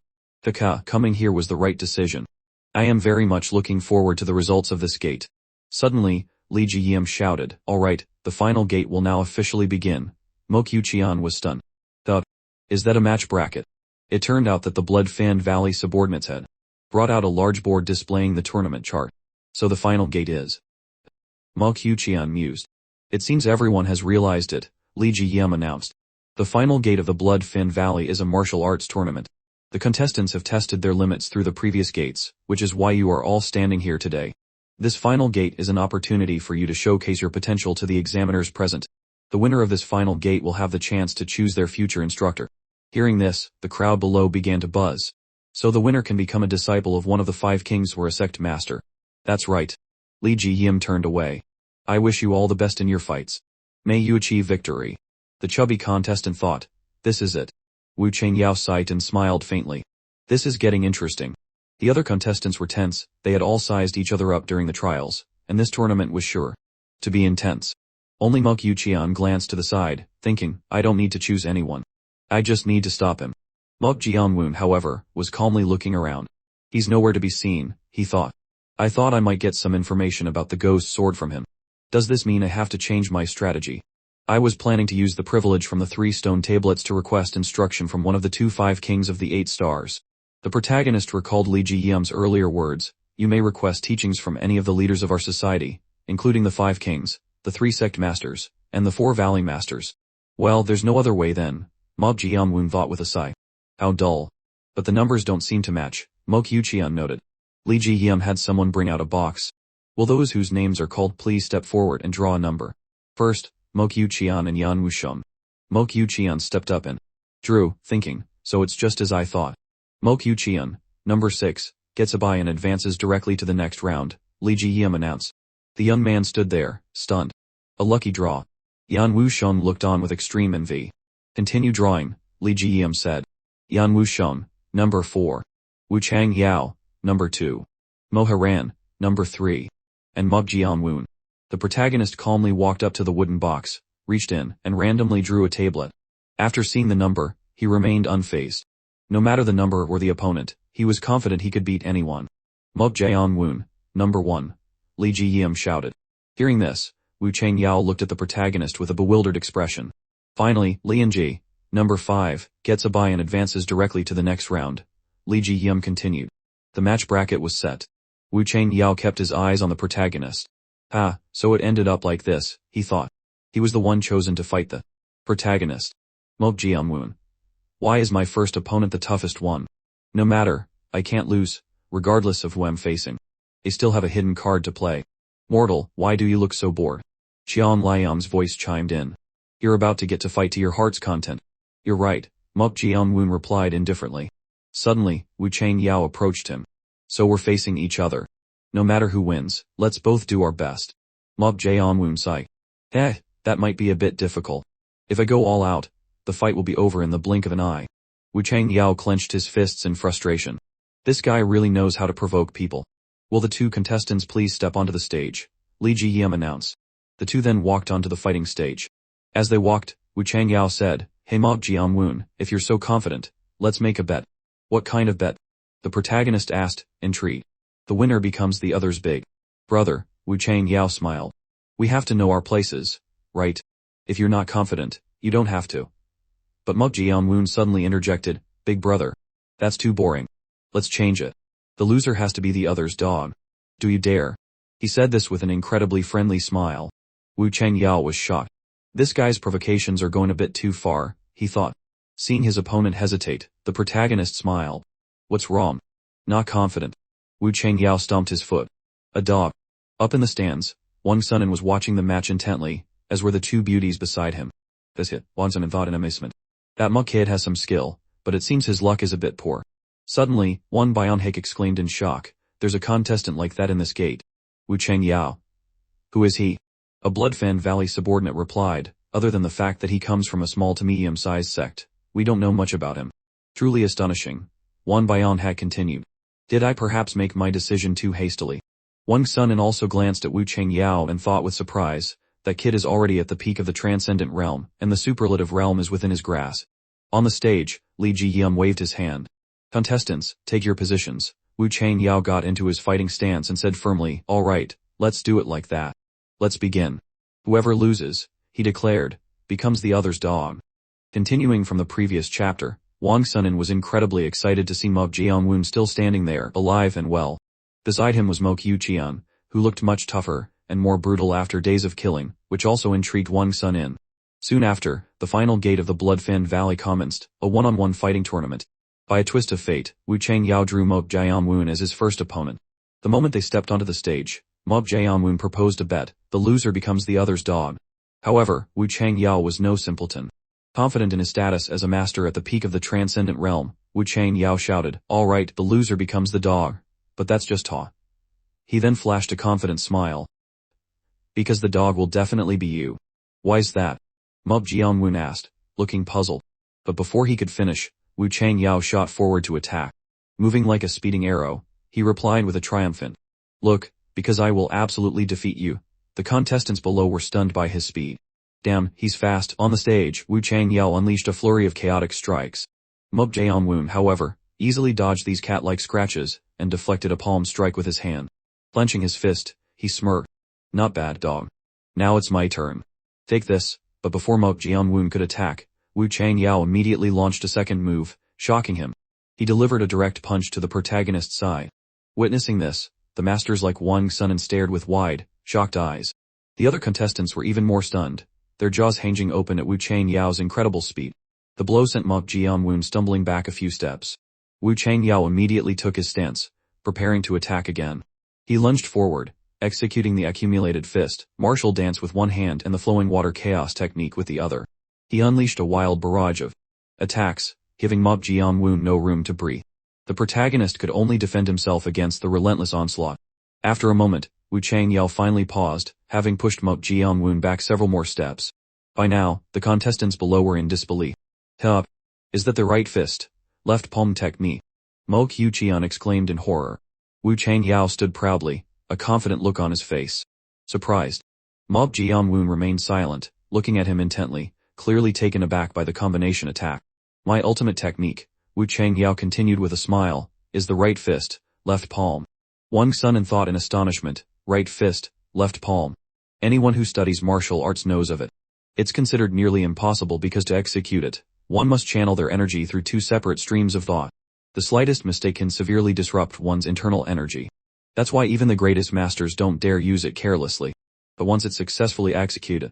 Coming here was the right decision. I am very much looking forward to the results of this gate. Suddenly, Li Jiyim shouted, alright, the final gate will now officially begin. Mo Qian was stunned. Is that a match bracket? It turned out that the Blood-Fan Valley subordinates had brought out a large board displaying the tournament chart. So the final gate is. Mo Qian mused. It seems everyone has realized it, Li Jiyim announced. The final gate of the Blood-Fan Valley is a martial arts tournament. The contestants have tested their limits through the previous gates, which is why you are all standing here today. This final gate is an opportunity for you to showcase your potential to the examiners present. The winner of this final gate will have the chance to choose their future instructor. Hearing this, the crowd below began to buzz. So the winner can become a disciple of one of the 5 kings or a sect master. That's right. Li Jiyim turned away. I wish you all the best in your fights. May you achieve victory. The chubby contestant thought, this is it. Wu Chengyao sighed and smiled faintly. This is getting interesting. The other contestants were tense, they had all sized each other up during the trials, and this tournament was sure to be intense. Only Mo Qian glanced to the side, thinking, I don't need to choose anyone. I just need to stop him. Mo Jianwen, however, was calmly looking around. He's nowhere to be seen, he thought. I thought I might get some information about the ghost sword from him. Does this mean I have to change my strategy? I was planning to use the privilege from the 3 stone tablets to request instruction from one of the 2 5 kings of the 8 stars. The protagonist recalled Li Jiyim's earlier words, you may request teachings from any of the leaders of our society, including the 5 kings, the 3 sect masters, and the 4 valley masters. Well, there's no other way then, Mo Jianwen thought with a sigh. How dull. But the numbers don't seem to match, Mo Qian noted. Li Jiyim had someone bring out a box. Will those whose names are called please step forward and draw a number. First, Mo Qian and Yan Wusheng. Mo Qian stepped up and drew, thinking, so it's just as I thought. Mo Qian, number 6, gets a bye and advances directly to the next round, Li Jiyim announced. The young man stood there, stunned. A lucky draw. Yan Wusheng looked on with extreme envy. Continue drawing, Li Jiyim said. Yan Wusheng, number 4. Wu Changyao, number 2. Mo Haran, number 3. And Mo Jianwen. The protagonist calmly walked up to the wooden box, reached in, and randomly drew a tablet. After seeing the number, he remained unfazed. No matter the number or the opponent, he was confident he could beat anyone. Mo Jianwen, number 1. Li Jiyim shouted. Hearing this, Wu Changyao looked at the protagonist with a bewildered expression. Finally, Lianji, number 5, gets a bye and advances directly to the next round. Li Jiyim continued. The match bracket was set. Wu Changyao kept his eyes on the protagonist. So it ended up like this, he thought. He was the one chosen to fight the protagonist. Mo Jianwen. Why is my first opponent the toughest one? No matter, I can't lose, regardless of who I'm facing. I still have a hidden card to play. Mortal, why do you look so bored? Qian Liam's voice chimed in. You're about to get to fight to your heart's content. You're right, Mo Jianwen replied indifferently. Suddenly, Wu Changyao approached him. So we're facing each other. No matter who wins, let's both do our best. Mo Jianwen sighed. That might be a bit difficult. If I go all out, the fight will be over in the blink of an eye. Wu Changyao clenched his fists in frustration. This guy really knows how to provoke people. Will the 2 contestants please step onto the stage? Li Jiyim announced. The 2 then walked onto the fighting stage. As they walked, Wu Changyao said, Hey Mo Jianwen, if you're so confident, let's make a bet. What kind of bet? The protagonist asked, intrigued. The winner becomes the other's big brother, Wu Changyao smiled. We have to know our places, right? If you're not confident, you don't have to. But Mo Jianwen suddenly interjected, Big brother. That's too boring. Let's change it. The loser has to be the other's dog. Do you dare? He said this with an incredibly friendly smile. Wu Changyao was shocked. This guy's provocations are going a bit too far, he thought. Seeing his opponent hesitate, the protagonist smiled. What's wrong? Not confident. Wu Changyao stomped his foot. A dog. Up in the stands, Wang Sun was watching the match intently, as were the 2 beauties beside him. This hit, Wang Sun thought in amazement. That Mo kid has some skill, but it seems his luck is a bit poor. Suddenly, Wang Bionhake exclaimed in shock, there's a contestant like that in this gate. Wu Changyao. Who is he? A Blood-Fan Valley subordinate replied, Other than the fact that he comes from a small to medium-sized sect, we don't know much about him. Truly astonishing. Wang Bian had continued. Did I perhaps make my decision too hastily? Wang Sunin also glanced at Wu Chengyao and thought with surprise, that kid is already at the peak of the transcendent realm, and the superlative realm is within his grasp. On the stage, Li Jiyun waved his hand. Contestants, take your positions. Wu Chengyao got into his fighting stance and said firmly, all right, let's do it like that. Let's begin. Whoever loses, he declared, becomes the other's dog. Continuing from the previous chapter, Wang Sunin was incredibly excited to see Mo Jianwen still standing there, alive and well. Beside him was Mo Qiuqian, who looked much tougher and more brutal after days of killing, which also intrigued Wang Sunin. Soon after, the final gate of the Blood-Fanned Valley commenced, a one-on-one fighting tournament. By a twist of fate, Wu Chengyao drew Mo Jianwen as his first opponent. The moment they stepped onto the stage, Mo Jianwen proposed a bet: the loser becomes the other's dog. However, Wu Chengyao was no simpleton. Confident in his status as a master at the peak of the transcendent realm, Wu Chengyao shouted, all right, the loser becomes the dog. But that's just talk. He then flashed a confident smile. Because the dog will definitely be you. Why's that? Mo Jianwen asked, looking puzzled. But before he could finish, Wu Chengyao shot forward to attack. Moving like a speeding arrow, he replied with a triumphant, look, because I will absolutely defeat you. The contestants below were stunned by his speed. Damn, he's fast. On the stage, Wu Chengyao unleashed a flurry of chaotic strikes. Mo Jianwen, however, easily dodged these cat-like scratches and deflected a palm strike with his hand. Clenching his fist, he smirked. Not bad, dog. Now it's my turn. Take this. But before Mo Jianwen could attack, Wu Chengyao immediately launched a second move, shocking him. He delivered a direct punch to the protagonist's side. Witnessing this, the masters like Wang Sunin stared with wide, shocked eyes. The other contestants were even more stunned, their jaws hanging open at Wu Chenyao's incredible speed. The blow sent Mo Jianwen stumbling back a few steps. Wu Chengyao immediately took his stance, preparing to attack again. He lunged forward, executing the accumulated fist, martial dance with one hand and the flowing water chaos technique with the other. He unleashed a wild barrage of attacks, giving Mo Jianwen no room to breathe. The protagonist could only defend himself against the relentless onslaught. After a moment, Wu Chengyao finally paused, having pushed Mo Jianwen back several more steps. By now, the contestants below were in disbelief. Hup! Is that the right fist? Left palm technique? Mo Qiuqian exclaimed in horror. Wu Chengyao stood proudly, a confident look on his face. Surprised. Mo Jianwen remained silent, looking at him intently, clearly taken aback by the combination attack. My ultimate technique, Wu Chengyao continued with a smile, is the right fist, left palm. Wang Sunin thought in astonishment, right fist, left palm. Anyone who studies martial arts knows of it. It's considered nearly impossible because to execute it, one must channel their energy through two separate streams of thought. The slightest mistake can severely disrupt one's internal energy. That's why even the greatest masters don't dare use it carelessly. But once it's successfully executed,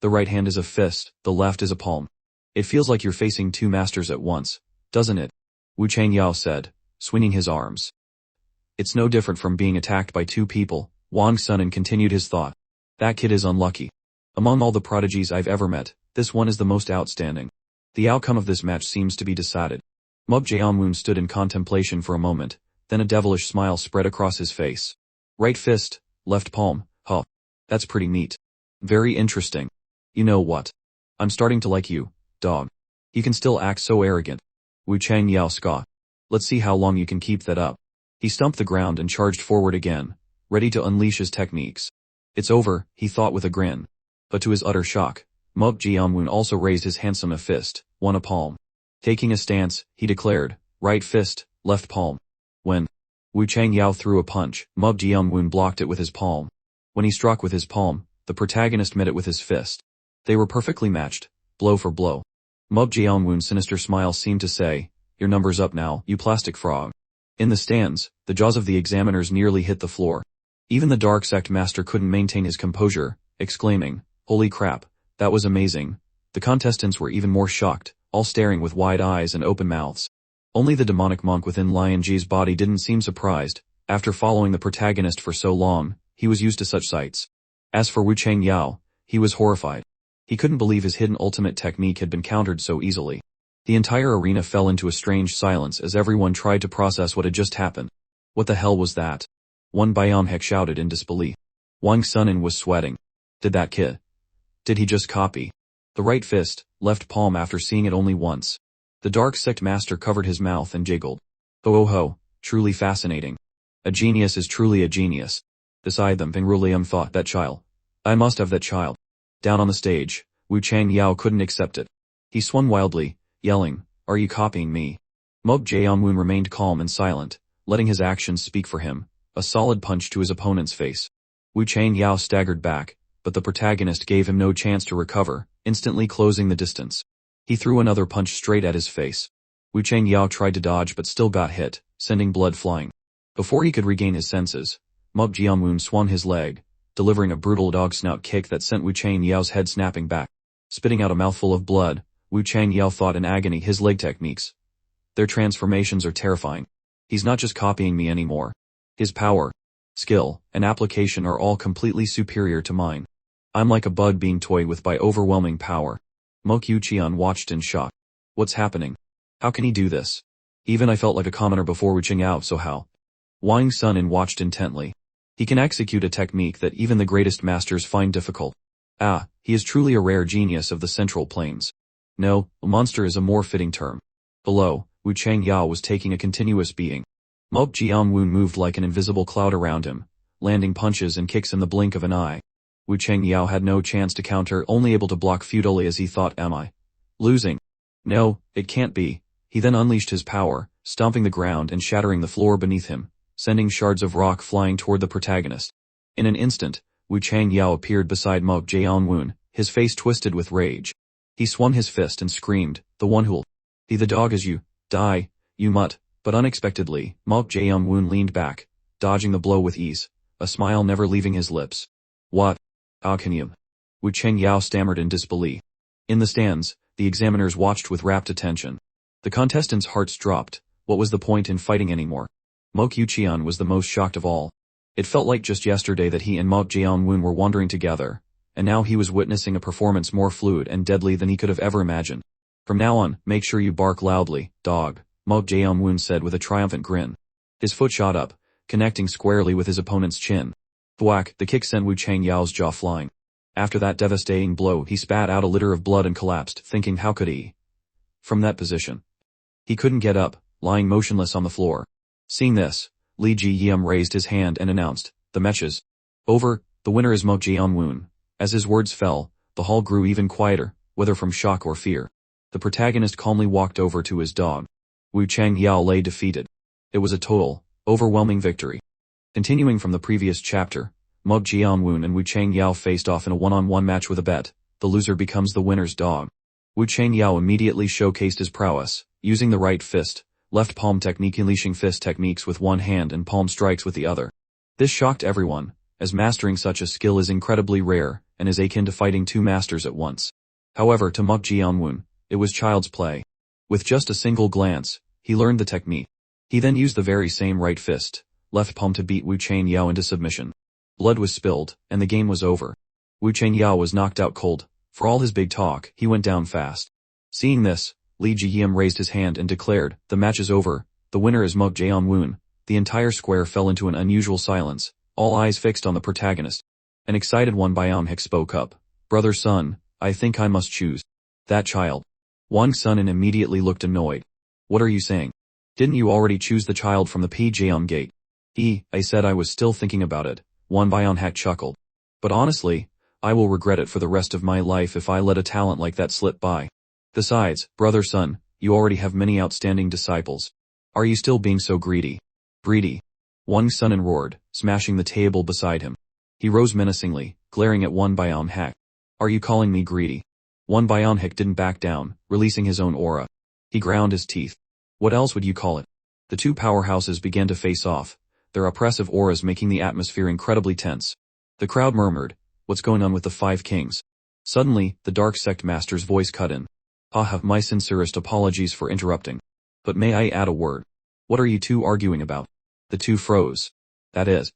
the right hand is a fist, the left is a palm. It feels like you're facing two masters at once, doesn't it? Wu Chengyao said, swinging his arms. It's no different from being attacked by two people. Wang Sunin continued his thought. That kid is unlucky. Among all the prodigies I've ever met, this one is the most outstanding. The outcome of this match seems to be decided. Mo Jianwen stood in contemplation for a moment, then a devilish smile spread across his face. Right fist, left palm, huh. That's pretty neat. Very interesting. You know what? I'm starting to like you, dog. You can still act so arrogant. Wu Chengyao scoffed. Let's see how long you can keep that up. He stumped the ground and charged forward again, ready to unleash his techniques. It's over, he thought with a grin. But to his utter shock, Mo Jianwen also raised his handsome fist, one a palm. Taking a stance, he declared, right fist, left palm. When Wu Chengyao threw a punch, Mo Jianwen blocked it with his palm. When he struck with his palm, the protagonist met it with his fist. They were perfectly matched, blow for blow. Mo Jianwen's sinister smile seemed to say, your number's up now, you plastic frog. In the stands, the jaws of the examiners nearly hit the floor. Even the dark sect master couldn't maintain his composure, exclaiming, holy crap, that was amazing. The contestants were even more shocked, all staring with wide eyes and open mouths. Only the demonic monk within Lion Ji's body didn't seem surprised. After following the protagonist for so long, he was used to such sights. As for Wu Chengyao, he was horrified. He couldn't believe his hidden ultimate technique had been countered so easily. The entire arena fell into a strange silence as everyone tried to process what had just happened. What the hell was that? Wang Bian shouted in disbelief. Wang Sunin was sweating. Did that kid Did he just copy? The right fist, left palm after seeing it only once. The dark sect master covered his mouth and jiggled. Oh ho, truly fascinating. A genius is truly a genius. Beside them Pingrulium thought, that child. I must have that child. Down on the stage, Wu Changyao couldn't accept it. He swung wildly, yelling, are you copying me? Mob Jaeongwoon remained calm and silent, letting his actions speak for him, a solid punch to his opponent's face. Wu Changyao staggered back, but the protagonist gave him no chance to recover, instantly closing the distance. He threw another punch straight at his face. Wu Changyao tried to dodge but still got hit, sending blood flying. Before he could regain his senses, Mob Jaeongwoon swung his leg, delivering a brutal dog snout kick that sent Wu Changyao's head snapping back. Spitting out a mouthful of blood, Wu Changyao thought in agony his leg techniques. Their transformations are terrifying. He's not just copying me anymore. His power, skill, and application are all completely superior to mine. I'm like a bug being toyed with by overwhelming power. Mo Qiuqian watched in shock. What's happening? How can he do this? Even I felt like a commoner before Wu Changyao, so how? Wang Sunin watched intently. He can execute a technique that even the greatest masters find difficult. Ah, he is truly a rare genius of the Central Plains. No, a monster is a more fitting term. Below, Wu Changyao was taking a continuous beating. Mob Jaeongwoon moved like an invisible cloud around him, landing punches and kicks in the blink of an eye. Wu Changyao had no chance to counter, only able to block futilely as he thought, am I losing? No, it can't be. He then unleashed his power, stomping the ground and shattering the floor beneath him, sending shards of rock flying toward the protagonist. In an instant, Wu Changyao appeared beside Mob Jaeongwoon, his face twisted with rage. He swung his fist and screamed, the one who'll be the dog as you die, you mutt. But unexpectedly, Mob Jaeongwoon leaned back, dodging the blow with ease, a smile never leaving his lips. What? How can you? Wu Changyao stammered in disbelief. In the stands, the examiners watched with rapt attention. The contestants' hearts dropped. What was the point in fighting anymore? Mo Qiuqian was the most shocked of all. It felt like just yesterday that he and Mob Jaeongwoon were wandering together, and now he was witnessing a performance more fluid and deadly than he could have ever imagined. From now on, make sure you bark loudly, dog, Mob Jaeongwoon said with a triumphant grin. His foot shot up, connecting squarely with his opponent's chin. Thwack, the kick sent Wu Changyao's jaw flying. After that devastating blow he spat out a litter of blood and collapsed, thinking how could he? From that position. He couldn't get up, lying motionless on the floor. Seeing this, Li Ji-yeom raised his hand and announced, the match is over, the winner is Mob Jaeongwoon. As his words fell, the hall grew even quieter, whether from shock or fear. The protagonist calmly walked over to his dog. Wu Changyao lay defeated. It was a total, overwhelming victory. Continuing from the previous chapter, Mob Jaeongwoon and Wu Changyao faced off in a one-on-one match with a bet. The loser becomes the winner's dog. Wu Changyao immediately showcased his prowess, using the right fist, left palm technique, unleashing fist techniques with one hand and palm strikes with the other. This shocked everyone, as mastering such a skill is incredibly rare, and is akin to fighting two masters at once. However, to Mob Jaeongwoon, it was child's play. With just a single glance, he learned the technique. He then used the very same right fist, left palm to beat Wu Changyao into submission. Blood was spilled, and the game was over. Wu Changyao was knocked out cold. For all his big talk, he went down fast. Seeing this, Li Ji-yeom raised his hand and declared, the match is over, the winner is Mob Jaeongwoon. The entire square fell into an unusual silence, all eyes fixed on the protagonist. An excited one Byam-hik spoke up. Brother Sun, I think I must choose that child. Wang Sunin immediately looked annoyed. What are you saying? Didn't you already choose the child from the PJM gate? I said I was still thinking about it, Wan Byam-hak chuckled. But honestly, I will regret it for the rest of my life if I let a talent like that slip by. Besides, Brother Sun, you already have many outstanding disciples. Are you still being so greedy? Greedy? Wang Sunin roared, smashing the table beside him. He rose menacingly, glaring at Wan Byam-hak. Are you calling me greedy? Wan Byam-hak didn't back down, releasing his own aura. He ground his teeth. What else would you call it? The two powerhouses began to face off, their oppressive auras making the atmosphere incredibly tense. The crowd murmured, what's going on with the five kings? Suddenly, the dark sect master's voice cut in. My sincerest apologies for interrupting. But may I add a word? What are you two arguing about? The two froze. That is.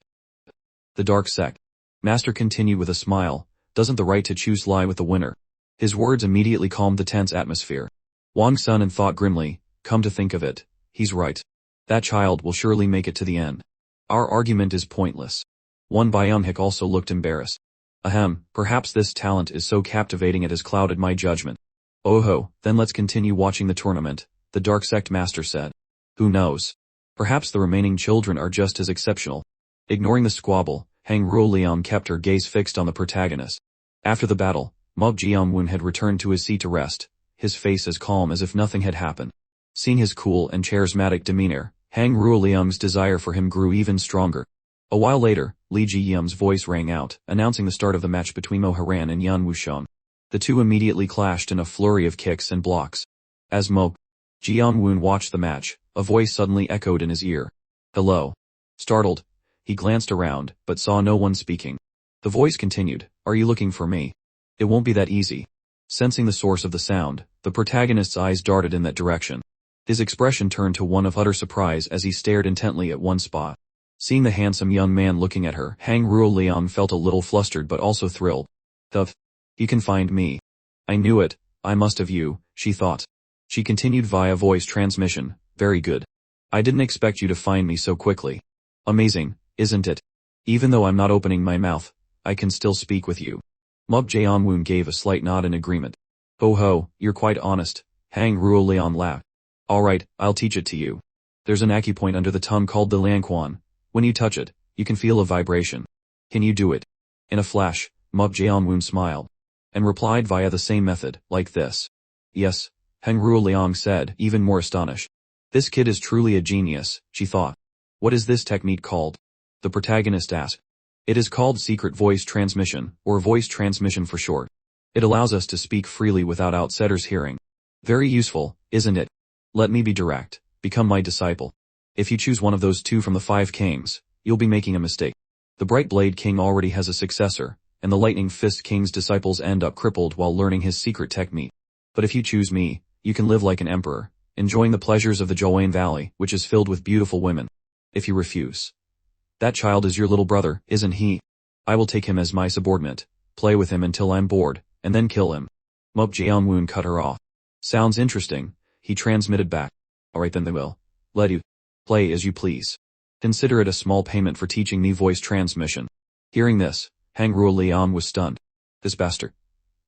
The dark sect master continued with a smile, doesn't the right to choose lie with the winner? His words immediately calmed the tense atmosphere. Wang Sunin thought grimly, come to think of it, he's right. That child will surely make it to the end. Our argument is pointless. Wan Byam-hik also looked embarrassed. Ahem, perhaps this talent is so captivating it has clouded my judgment. Oh ho, then let's continue watching the tournament, the Dark Sect Master said. Who knows? Perhaps the remaining children are just as exceptional. Ignoring the squabble, Hang Ruoliang kept her gaze fixed on the protagonist. After the battle, Mob Jianwen had returned to his seat to rest, his face as calm as if nothing had happened. Seeing his cool and charismatic demeanor, Hang Ruoliang's desire for him grew even stronger. A while later, Li Jiyem's voice rang out, announcing the start of the match between Mo Haran and Yan Wuxian. The two immediately clashed in a flurry of kicks and blocks. As Mo Jianwen watched the match, a voice suddenly echoed in his ear. Hello. Startled, he glanced around, but saw no one speaking. The voice continued, Are you looking for me? It won't be that easy. Sensing the source of the sound, the protagonist's eyes darted in that direction. His expression turned to one of utter surprise as he stared intently at one spot. Seeing the handsome young man looking at her, Hang Ruoliang felt a little flustered but also thrilled. You can find me. I knew it, I must have you, she thought. She continued via voice transmission, Very good. I didn't expect you to find me so quickly. Amazing, isn't it? Even though I'm not opening my mouth, I can still speak with you. Mob Jianwen gave a slight nod in agreement. Ho ho, you're quite honest, Hang Ruoliang laughed. Alright, I'll teach it to you. There's an acupoint under the tongue called the Lianquan. When you touch it, you can feel a vibration. Can you do it? In a flash, Mob Jianwen smiled. And replied via the same method, like this. Yes, Hang Ruoliang said, even more astonished. This kid is truly a genius, she thought. What is this technique called? The protagonist asked. It is called secret voice transmission, or voice transmission for short. It allows us to speak freely without outsiders hearing. Very useful, isn't it? Let me be direct, become my disciple. If you choose one of those two from the 5 kings, you'll be making a mistake. The Bright Blade King already has a successor, and the Lightning Fist King's disciples end up crippled while learning his secret technique. But if you choose me, you can live like an emperor, enjoying the pleasures of the Joanne Valley, which is filled with beautiful women. If you refuse, that child is your little brother, isn't he? I will take him as my subordinate, play with him until I'm bored, and then kill him. Mob Jianwen cut her off. Sounds interesting, he transmitted back. Alright then they will. Let you play as you please. Consider it a small payment for teaching me voice transmission. Hearing this, Hang Ruoliang was stunned. This bastard.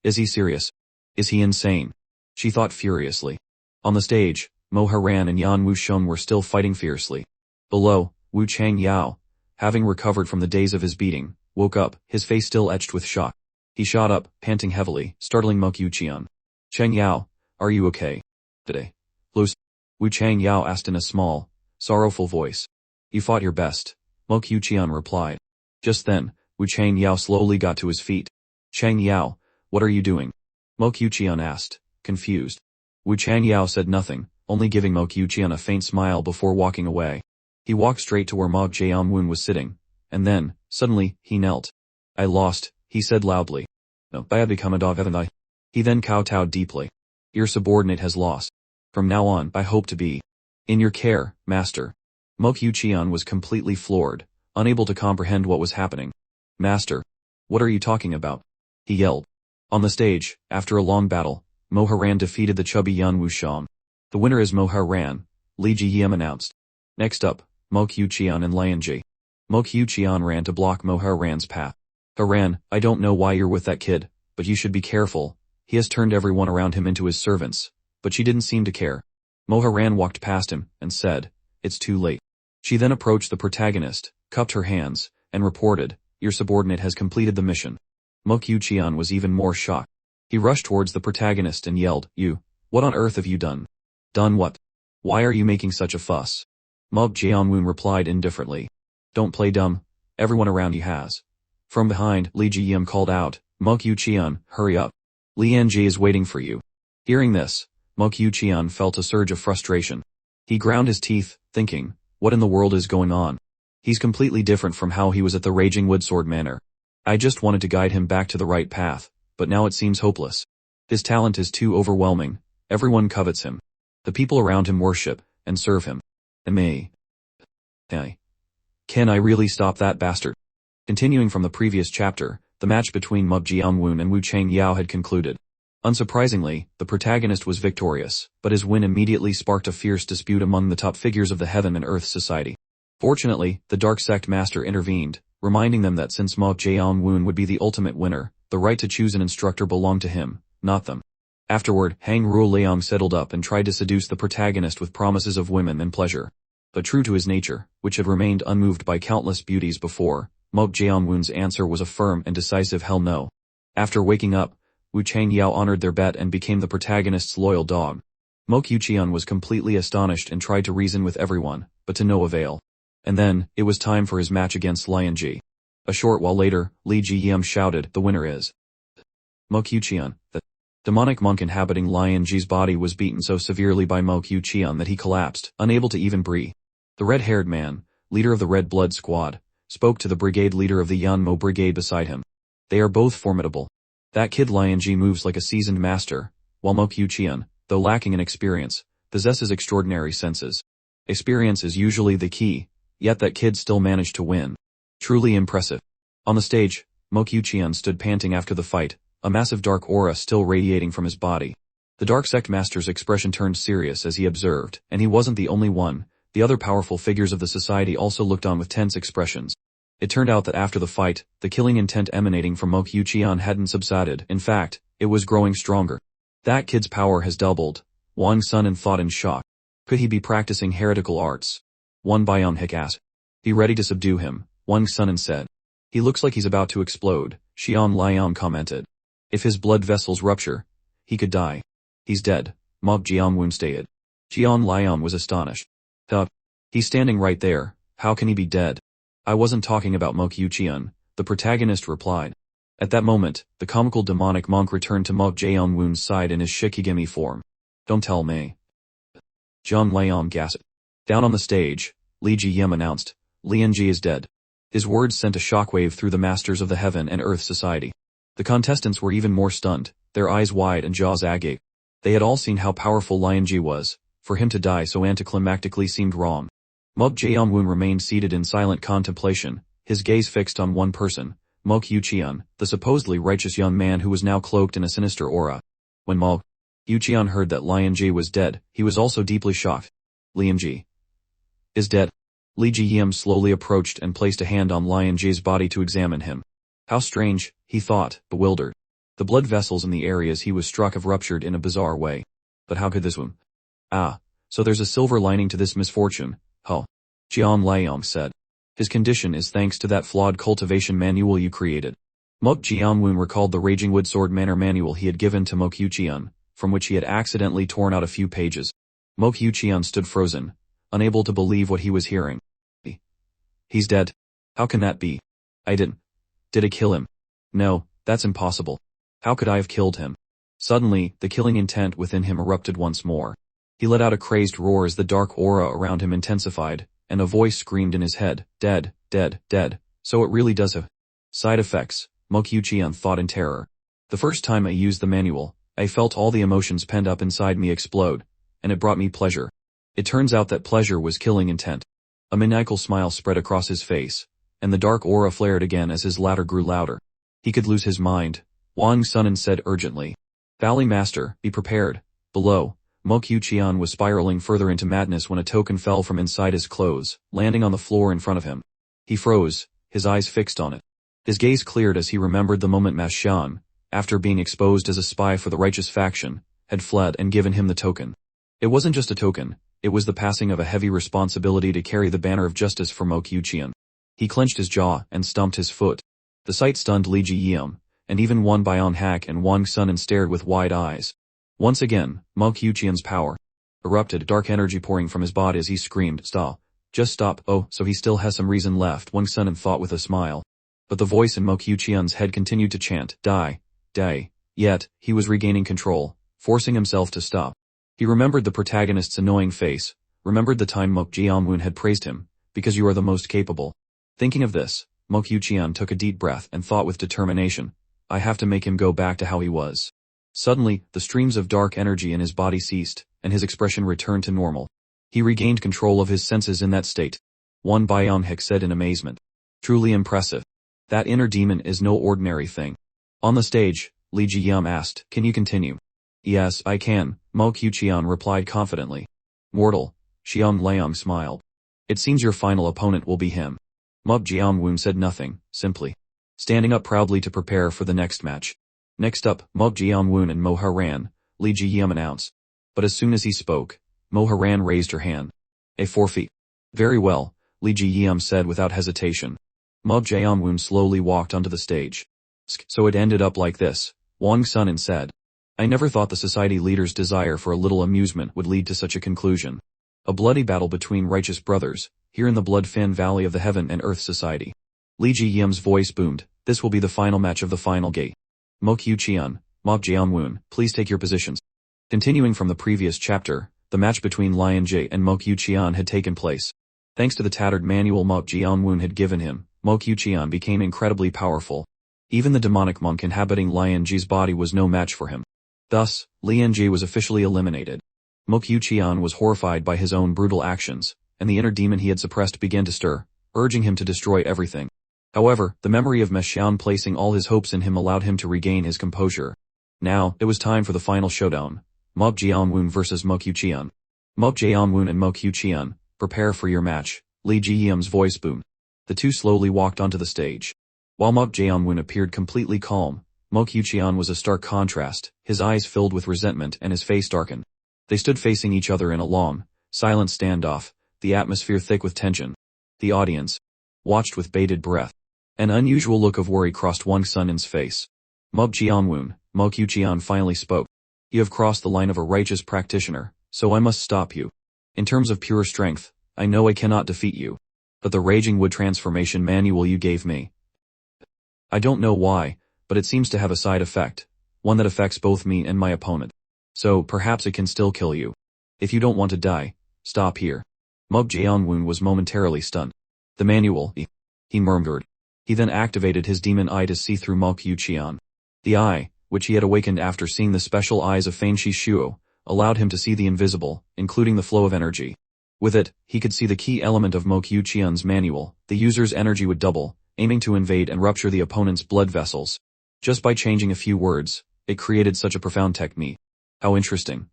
Is he serious? Is he insane? She thought furiously. On the stage, Mo Haran and Yan Wuxian were still fighting fiercely. Below, Wu Changyao, having recovered from the days of his beating, woke up, his face still etched with shock. He shot up, panting heavily, startling Mo Qiuqian. Changyao, are you okay? Today. Luce. Wu Changyao asked in a small, sorrowful voice. You fought your best, Mo Qiuqian replied. Just then, Wu Changyao slowly got to his feet. Changyao, what are you doing? Mo Qiuqian asked, confused. Wu Changyao said nothing, only giving Mo Qiuqian a faint smile before walking away. He walked straight to where Mo Jianwen was sitting, and then, suddenly, he knelt. I lost, he said loudly. No, I had become a dog, haven't I? He then kowtowed deeply. Your subordinate has lost. From now on, I hope to be in your care, master. Mo Qiuqian was completely floored, unable to comprehend what was happening. Master, what are you talking about? He yelled. On the stage, after a long battle, Mo Haran defeated the chubby Yan Wuxian. The winner is Mo Haran, Li Jiyem announced. Next up, Mo Qiuqian and Lianji. Mo Qiuqian ran to block Mo Haran's path. Haran, I don't know why you're with that kid, but you should be careful. He has turned everyone around him into his servants. But she didn't seem to care. Mo Haran walked past him, and said, It's too late. She then approached the protagonist, cupped her hands, and reported, Your subordinate has completed the mission. Mo Qiuqian was even more shocked. He rushed towards the protagonist and yelled, You, what on earth have you done? Done what? Why are you making such a fuss? Mo Jianwen replied indifferently. Don't play dumb, everyone around you has. From behind, Li Jiyem called out, Mo Qiuqian, hurry up. Lianji is waiting for you. Hearing this, Mo Qiuqian felt a surge of frustration. He ground his teeth, thinking, what in the world is going on? He's completely different from how he was at the Raging Woodsword Manor. I just wanted to guide him back to the right path, but now it seems hopeless. His talent is too overwhelming, everyone covets him. The people around him worship, and serve him. And me. Can I really stop that bastard? Continuing from the previous chapter, the match between Mo Jianwen and Wu Changyao had concluded. Unsurprisingly, the protagonist was victorious, but his win immediately sparked a fierce dispute among the top figures of the Heaven and Earth Society. Fortunately, the Dark Sect Master intervened, reminding them that since Mo Jae-woon would be the ultimate winner, the right to choose an instructor belonged to him, not them. Afterward, Hang Ruo-leong settled up and tried to seduce the protagonist with promises of women and pleasure. But true to his nature, which had remained unmoved by countless beauties before, Mo Jae-woon's answer was a firm and decisive hell no. After waking up, Wu Changyao honored their bet and became the protagonist's loyal dog. Mo Kyucheon was completely astonished and tried to reason with everyone, but to no avail. And then, it was time for his match against Lion Ji. A short while later, Li Ji-yeom shouted, "The winner is Mo Kyucheon." The demonic monk inhabiting Lion Ji's body was beaten so severely by Mo Kyucheon that he collapsed, unable to even breathe. The red-haired man, leader of the Red Blood Squad, spoke to the brigade leader of the Yanmo brigade beside him. "They are both formidable. That kid Lion Ji moves like a seasoned master, while Mo Kyucheon, though lacking in experience, possesses extraordinary senses. Experience is usually the key, yet that kid still managed to win. Truly impressive." On the stage, Mo Kyucheon stood panting after the fight, a massive dark aura still radiating from his body. The Dark Sect Master's expression turned serious as he observed, and he wasn't the only one. The other powerful figures of the society also looked on with tense expressions. It turned out that after the fight, the killing intent emanating from Mo Kyucheon hadn't subsided. In fact, it was growing stronger. "That kid's power has doubled," Wang Sun thought in shock. "Could he be practicing heretical arts?" One Byung-hik asked. "Be ready to subdue him," Wang Sun said. "He looks like he's about to explode," Xian Liang commented. "If his blood vessels rupture, he could die." "He's dead," Mo Jianwoon stated. Xian Liang was astonished. He's standing right there, how can he be dead?" "I wasn't talking about Mo Kyucheon," the protagonist replied. At that moment, the comical demonic monk returned to Mo Jae-woon's side in his Shikigami form. "Don't tell me." Jian Liang gasped. Down on the stage, Li Ji-yeom announced, "Lian Ji is dead." His words sent a shockwave through the masters of the Heaven and Earth Society. The contestants were even more stunned, their eyes wide and jaws agape. They had all seen how powerful Lian Ji was. For him to die so anticlimactically seemed wrong. Mo Jae-woon remained seated in silent contemplation, his gaze fixed on one person, Mo Kyucheon, the supposedly righteous young man who was now cloaked in a sinister aura. When Mo Kyucheon heard that Lian Ji was dead, he was also deeply shocked. "Lian Ji is dead." Li Ji-yeom slowly approached and placed a hand on Lian Ji's body to examine him. How strange, he thought, bewildered. The blood vessels in the areas he was struck have ruptured in a bizarre way. But how could this one? "Ah, so there's a silver lining to this misfortune, huh?" Jian Liang said. "His condition is thanks to that flawed cultivation manual you created." Mo Jianwoon recalled the Raging Wood Sword Manor manual he had given to Mo Kyucheon, from which he had accidentally torn out a few pages. Mo Kyucheon stood frozen, unable to believe what he was hearing. "He's dead. How can that be? Did I kill him? No, that's impossible. How could I have killed him?" Suddenly, the killing intent within him erupted once more. He let out a crazed roar as the dark aura around him intensified, and a voice screamed in his head, "Dead, dead, dead. So it really does have side effects," Mo Kyucheon thought in terror. "The first time I used the manual, I felt all the emotions pent up inside me explode, and it brought me pleasure. It turns out that pleasure was killing intent." A maniacal smile spread across his face, and the dark aura flared again as his laughter grew louder. "He could lose his mind," Wang Sun said urgently. "Valley Master, be prepared." Below, Mo Kyucheon was spiraling further into madness when a token fell from inside his clothes, landing on the floor in front of him. He froze, his eyes fixed on it. His gaze cleared as he remembered the moment Ma Xian, after being exposed as a spy for the righteous faction, had fled and given him the token. It wasn't just a token, it was the passing of a heavy responsibility to carry the banner of justice for Mo Kyucheon. He clenched his jaw and stomped his foot. The sight stunned Li Ji-yeom, and even Won Byung-hak and Wang Sun stared with wide eyes. Once again, Mo Kyucheon's power erupted, dark energy pouring from his body as he screamed, "Stop. Just stop." "Oh, so he still has some reason left," Wang Sun thought with a smile. But the voice in Mo Kyucheon's head continued to chant, "Die, die." Yet, he was regaining control, forcing himself to stop. He remembered the protagonist's annoying face, remembered the time Mo Jae-woon had praised him, "Because you are the most capable." Thinking of this, Mo Kyucheon took a deep breath and thought with determination, "I have to make him go back to how he was." Suddenly, the streams of dark energy in his body ceased, and his expression returned to normal. He regained control of his senses in that state. One Byung-hik said in amazement. "Truly impressive. That inner demon is no ordinary thing." On the stage, Li Ji-yeom asked, "Can you continue?" "Yes, I can," Mo Kyucheon replied confidently. "Mortal," Xiang Liang smiled. "It seems your final opponent will be him." Mob Jianwen said nothing, simply standing up proudly to prepare for the next match. Next up, Mob Jianwen and Mo Haran, Li Ji-yum announced. But as soon as he spoke, Mo Haran raised her hand. A forfeit. Very well, Li Ji-yum said without hesitation. Mob Jianwen slowly walked onto the stage. So it ended up like this, Wang Sunin said. I never thought the society leader's desire for a little amusement would lead to such a conclusion. A bloody battle between righteous brothers, here in the Blood-Fan Valley of the Heaven and Earth Society. Li Ji-yum's voice boomed, this will be the final match of the final gate. Mo Qian, Mob Jianwen, please take your positions. Continuing from the previous chapter, the match between Lion Jie and Mo Qian had taken place. Thanks to the tattered manual Mob Jianwen had given him, Mo Qian became incredibly powerful. Even the demonic monk inhabiting Lian Jie's body was no match for him. Thus, Lian Jie was officially eliminated. Mo Qian was horrified by his own brutal actions, and the inner demon he had suppressed began to stir, urging him to destroy everything. However, the memory of Meshian placing all his hopes in him allowed him to regain his composure. Now, it was time for the final showdown. Mob Jianwen versus Mo Qian. Mob Jianwen and Mo Qian, prepare for your match, Li Ji-yum's voice boomed. The two slowly walked onto the stage. While Mob Jianwen appeared completely calm, Mo Qian was a stark contrast, his eyes filled with resentment and his face darkened. They stood facing each other in a long, silent standoff, the atmosphere thick with tension. The audience watched with bated breath. An unusual look of worry crossed Wang Sunin's face. Mob Jianwen, Mo Qian finally spoke. You have crossed the line of a righteous practitioner, so I must stop you. In terms of pure strength, I know I cannot defeat you. But the Raging Wood transformation manual you gave me, I don't know why, but it seems to have a side effect, one that affects both me and my opponent. So perhaps it can still kill you. If you don't want to die, stop here. Mob Jianwen was momentarily stunned. The manual, he murmured. He then activated his demon eye to see through Mo Qian. The eye, which he had awakened after seeing the special eyes of Feng Shishuo, allowed him to see the invisible, including the flow of energy. With it, he could see the key element of Mo Qian's manual, the user's energy would double, aiming to invade and rupture the opponent's blood vessels. Just by changing a few words, it created such a profound technique. How interesting.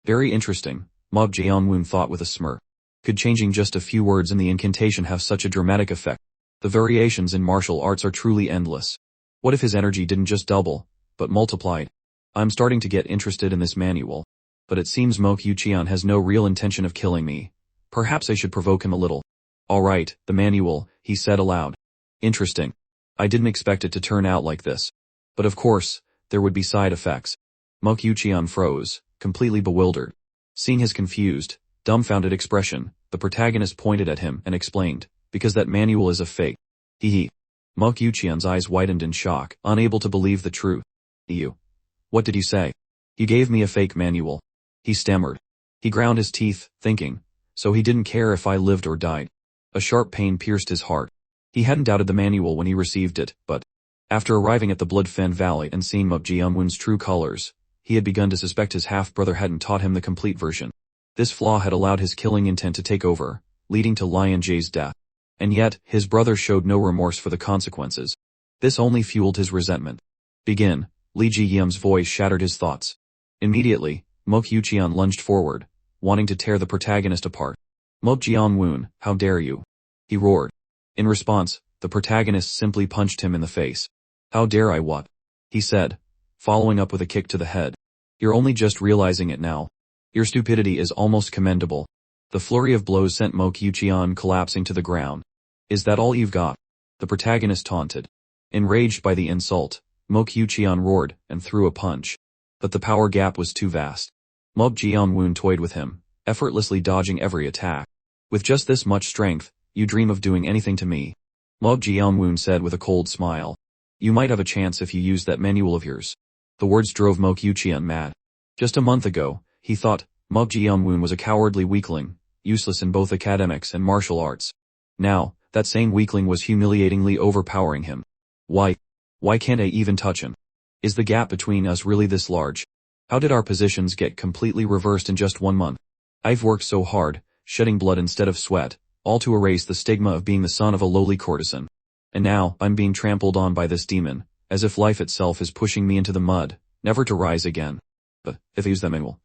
Very interesting, Mob Jianwen thought with a smirk. Could changing just a few words in the incantation have such a dramatic effect? The variations in martial arts are truly endless. What if his energy didn't just double, but multiplied? I'm starting to get interested in this manual. But it seems Mo Qian has no real intention of killing me. Perhaps I should provoke him a little. Alright, the manual, he said aloud. Interesting. I didn't expect it to turn out like this. But of course, there would be side effects. Mo Qian froze, completely bewildered. Seeing his confused, dumbfounded expression, the protagonist pointed at him and explained, because that manual is a fake. Hee. Mo Qian's eyes widened in shock, unable to believe the truth. You. What did you say? You gave me a fake manual. He stammered. He ground his teeth, thinking, so he didn't care if I lived or died. A sharp pain pierced his heart. He hadn't doubted the manual when he received it, but after arriving at the Blood-Fan Valley and seeing Mob Jianwen's true colors, he had begun to suspect his half-brother hadn't taught him the complete version. This flaw had allowed his killing intent to take over, leading to Lian Jie's death. And yet, his brother showed no remorse for the consequences. This only fueled his resentment. Begin, Li Ji-yum's voice shattered his thoughts. Immediately, Mo Qian lunged forward, wanting to tear the protagonist apart. Mob Jianwen, how dare you? He roared. In response, the protagonist simply punched him in the face. How dare I what? He said, following up with a kick to the head. You're only just realizing it now. Your stupidity is almost commendable. The flurry of blows sent Mo Qian collapsing to the ground. Is that all you've got? The protagonist taunted. Enraged by the insult, Mo Qian roared and threw a punch. But the power gap was too vast. Mob Jianwen toyed with him, effortlessly dodging every attack. With just this much strength, you dream of doing anything to me. Mob Jianwen said with a cold smile. You might have a chance if you used that manual of yours. The words drove Mo Qian mad. Just a month ago, he thought, Mob Jianwen was a cowardly weakling, useless in both academics and martial arts. Now, that same weakling was humiliatingly overpowering him. Why can't I even touch him? Is the gap between us really this large? How did our positions get completely reversed in just 1 month? I've worked so hard, shedding blood instead of sweat, all to erase the stigma of being the son of a lowly courtesan. And now, I'm being trampled on by this demon, as if life itself is pushing me into the mud, never to rise again. But, if I use that manual.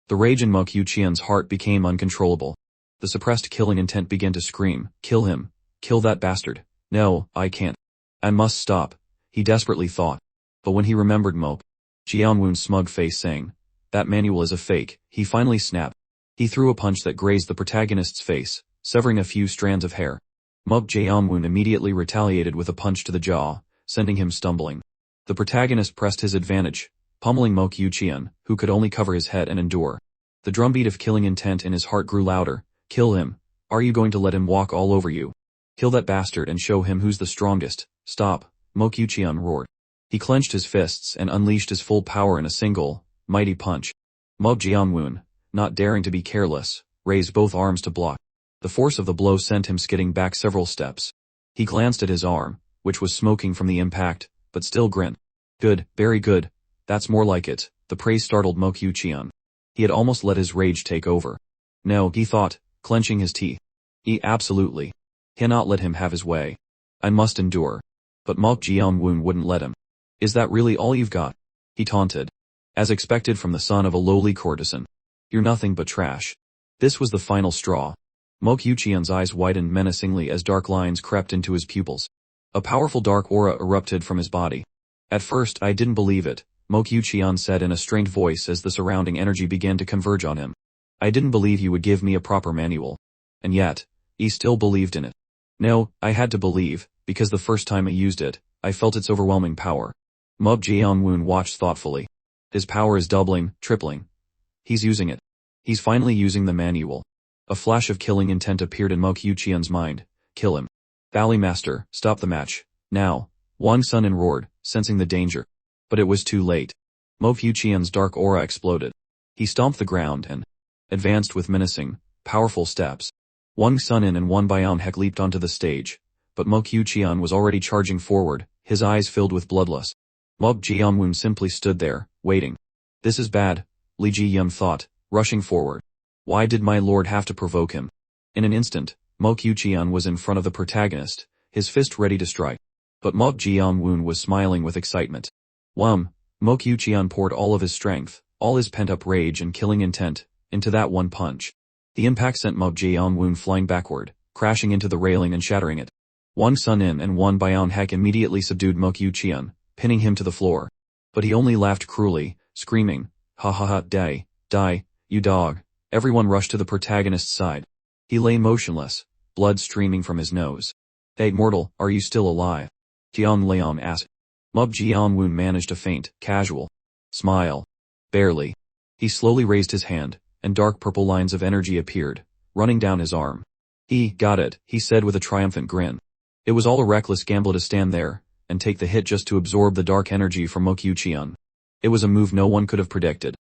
The rage in Mo Qian's heart became uncontrollable. The suppressed killing intent began to scream, kill him, Kill that bastard. No, I can't. I must stop, he desperately thought. But when he remembered Mo Jianwun's smug face saying, that manual is a fake, he finally snapped. He threw a punch that grazed the protagonist's face, severing a few strands of hair. Mo Jianwun immediately retaliated with a punch to the jaw, sending him stumbling. The protagonist pressed his advantage, pummeling Mo Qian, who could only cover his head and endure. The drumbeat of killing intent in his heart grew louder. Kill him. Are you going to let him walk all over you? Kill that bastard and show him who's the strongest. Stop, Mo Qian roared. He clenched his fists and unleashed his full power in a single, mighty punch. Mo Jianwun, not daring to be careless, raised both arms to block. The force of the blow sent him skidding back several steps. He glanced at his arm, which was smoking from the impact, but still grinned. Good, very good. That's more like it. The praise startled Mo Qian. He had almost let his rage take over. No, he thought, clenching his teeth. Absolutely. Cannot let him have his way. I must endure. But Mo Jianwun wouldn't let him. Is that really all you've got? He taunted. As expected from the son of a lowly courtesan. You're nothing but trash. This was the final straw. Mo Qian's eyes widened menacingly as dark lines crept into his pupils. A powerful dark aura erupted from his body. At first I didn't believe it, Mo Qian said in a strained voice as the surrounding energy began to converge on him. I didn't believe you would give me a proper manual. And yet, he still believed in it. No, I had to believe, because the first time I used it, I felt its overwhelming power. Mo Jianwun watched thoughtfully. His power is doubling, tripling. He's using it. He's finally using the manual. A flash of killing intent appeared in Mo Qian's mind. Kill him. Valley Master, stop the match. Now. Wang Sunin roared, sensing the danger. But it was too late. Mo Qian's dark aura exploded. He stomped the ground and advanced with menacing, powerful steps. Wang Sunin and Wan Baionhek leaped onto the stage, but Mo Qian was already charging forward, his eyes filled with bloodlust. Mo Jianwun simply stood there, waiting. This is bad, Li Jiyun thought, rushing forward. Why did my lord have to provoke him? In an instant, Mo Qian was in front of the protagonist, his fist ready to strike. But Mo Jianwun was smiling with excitement. Mo Qian poured all of his strength, all his pent-up rage and killing intent, into that one punch. The impact sent Mo Jianwun flying backward, crashing into the railing and shattering it. Wang Sunin and Wan Baionhek immediately subdued Mo Qian, pinning him to the floor. But he only laughed cruelly, screaming, ha ha ha, die, you dog. Everyone rushed to the protagonist's side. He lay motionless, blood streaming from his nose. Hey mortal, are you still alive? Jian Leon asked. Mo Jianwun managed a faint, casual smile. Barely. He slowly raised his hand, and dark purple lines of energy appeared, running down his arm. Got it, he said with a triumphant grin. It was all a reckless gamble to stand there, and take the hit just to absorb the dark energy from Mo Qian. It was a move no one could have predicted.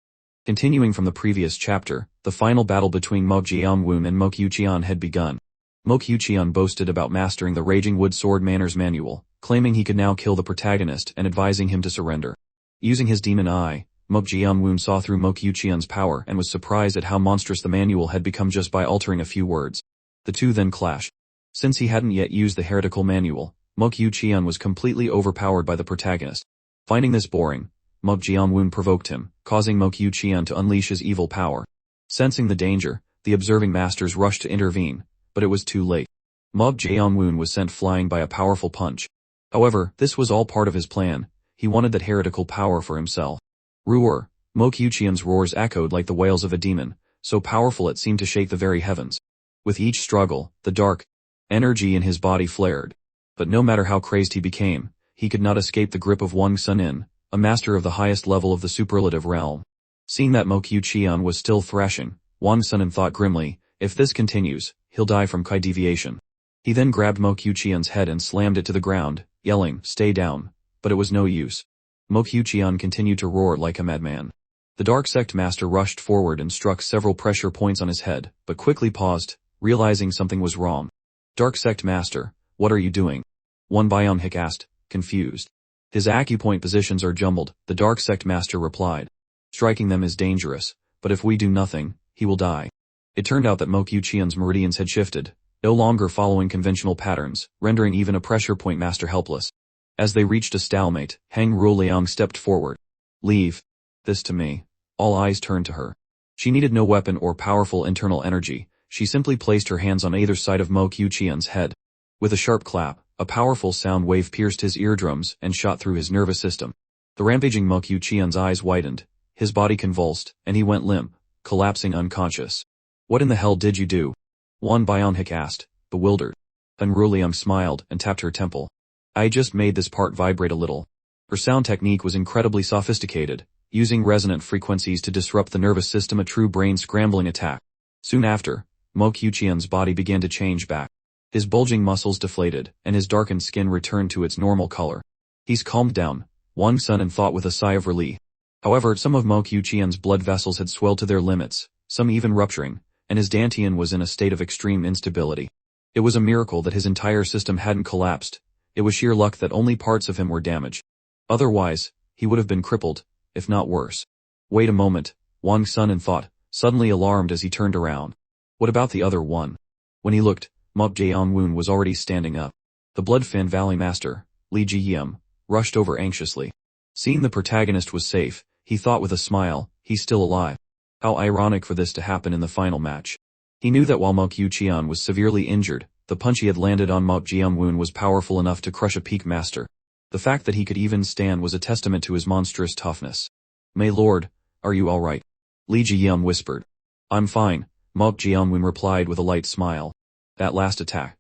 Continuing from the previous chapter, the final battle between Mo Jianwun and Mo Qian had begun. Mo Qian boasted about mastering the Raging Wood Sword Manners Manual, claiming he could now kill the protagonist and advising him to surrender. Using his demon eye, Mo Jianwun saw through Mo Qian's power and was surprised at how monstrous the manual had become just by altering a few words. The two then clashed. Since he hadn't yet used the heretical manual, Mo Qian was completely overpowered by the protagonist. Finding this boring, Mo Jianwun provoked him, causing Mo Qian to unleash his evil power. Sensing the danger, the observing masters rushed to intervene, but it was too late. Mo Jianwun was sent flying by a powerful punch. However, this was all part of his plan. He wanted that heretical power for himself. Roar! Mo Qian's roars echoed like the wails of a demon, so powerful it seemed to shake the very heavens. With each struggle, the dark energy in his body flared. But no matter how crazed he became, he could not escape the grip of Wang Sunin, a master of the highest level of the superlative realm. Seeing that Mo Qian was still thrashing, Wang Sunin thought grimly, if this continues, he'll die from Kai deviation. He then grabbed Mo Qian's head and slammed it to the ground, yelling, stay down. But it was no use. Mo Qian continued to roar like a madman. The Dark Sect Master rushed forward and struck several pressure points on his head, but quickly paused, realizing something was wrong. Dark Sect Master, what are you doing? Wan Baionhek asked, confused. His acupoint positions are jumbled, the Dark Sect Master replied. Striking them is dangerous, but if we do nothing, he will die. It turned out that Mo Qian's meridians had shifted, no longer following conventional patterns, rendering even a pressure point master helpless. As they reached a stalemate, Hang Ruoliang stepped forward. Leave this to me. All eyes turned to her. She needed no weapon or powerful internal energy, she simply placed her hands on either side of Mo Qian's head. With a sharp clap, a powerful sound wave pierced his eardrums and shot through his nervous system. The rampaging Mokyu Qian's eyes widened, his body convulsed, and he went limp, collapsing unconscious. What in the hell did you do? Won Bionhik asked, bewildered. Unruliang smiled and tapped her temple. I just made this part vibrate a little. Her sound technique was incredibly sophisticated, using resonant frequencies to disrupt the nervous system, a true brain-scrambling attack. Soon after, Mokyu Qian's body began to change back. His bulging muscles deflated, and his darkened skin returned to its normal color. He's calmed down, Wang Sun thought with a sigh of relief. However, some of Mokyu Qian's blood vessels had swelled to their limits, some even rupturing, and his dantian was in a state of extreme instability. It was a miracle that his entire system hadn't collapsed. It was sheer luck that only parts of him were damaged. Otherwise, he would have been crippled, if not worse. Wait a moment, Wang Sun thought, suddenly alarmed as he turned around. What about the other one? When he looked, Mok Jaeonwoon was already standing up. The Bloodfin Valley Master, Li Jiyem, rushed over anxiously. Seeing the protagonist was safe, he thought with a smile, he's still alive. How ironic for this to happen in the final match. He knew that while Mokyu Qian was severely injured, the punch he had landed on Mok Jaeonwoon was powerful enough to crush a peak master. The fact that he could even stand was a testament to his monstrous toughness. My lord, are you alright? Li Jiyem whispered. I'm fine, Mok Jaeonwoon replied with a light smile. That last attack.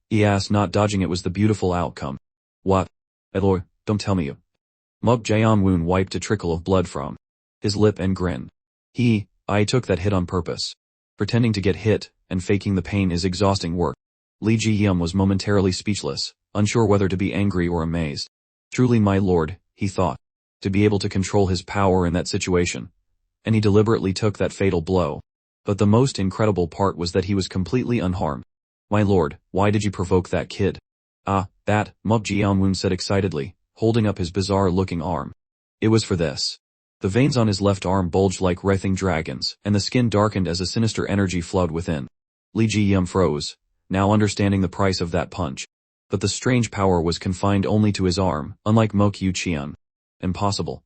Yes, not dodging it was the beautiful outcome. What? Eloi, don't tell me you. Mok Jaeonwoon wiped a trickle of blood from his lip and grinned. I took that hit on purpose. Pretending to get hit, and faking the pain is exhausting work. Li Jiyem was momentarily speechless, unsure whether to be angry or amazed. Truly my lord, he thought. To be able to control his power in that situation. And he deliberately took that fatal blow. But the most incredible part was that he was completely unharmed. My lord, why did you provoke that kid? That, Mok Jaeonwoon said excitedly, holding up his bizarre-looking arm. It was for this. The veins on his left arm bulged like writhing dragons, and the skin darkened as a sinister energy flowed within. Li Jiyem froze, now understanding the price of that punch. But the strange power was confined only to his arm, unlike Mokyu Qian. Impossible.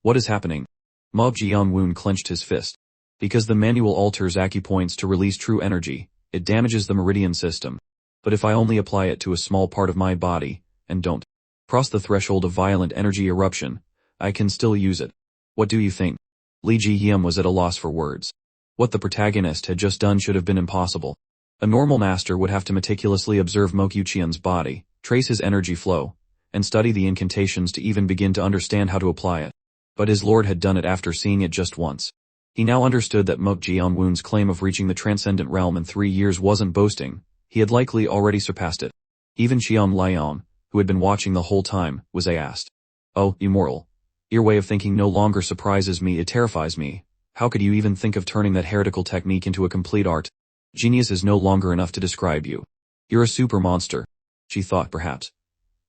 What is happening? Mok Jaeonwoon clenched his fist. Because the manual alters acupoints to release true energy, it damages the meridian system. But if I only apply it to a small part of my body, and don't cross the threshold of violent energy eruption, I can still use it. What do you think? Li Jiyem was at a loss for words. What the protagonist had just done should have been impossible. A normal master would have to meticulously observe Mokyu Qian's body, trace his energy flow, and study the incantations to even begin to understand how to apply it. But his lord had done it after seeing it just once. He now understood that Mok Jaeonwoon's claim of reaching the transcendent realm in 3 years wasn't boasting, he had likely already surpassed it. Even Qian Liang, who had been watching the whole time, was aghast. Oh, immoral. Your way of thinking no longer surprises me, it terrifies me. How could you even think of turning that heretical technique into a complete art? Genius is no longer enough to describe you. You're a super monster. She thought perhaps.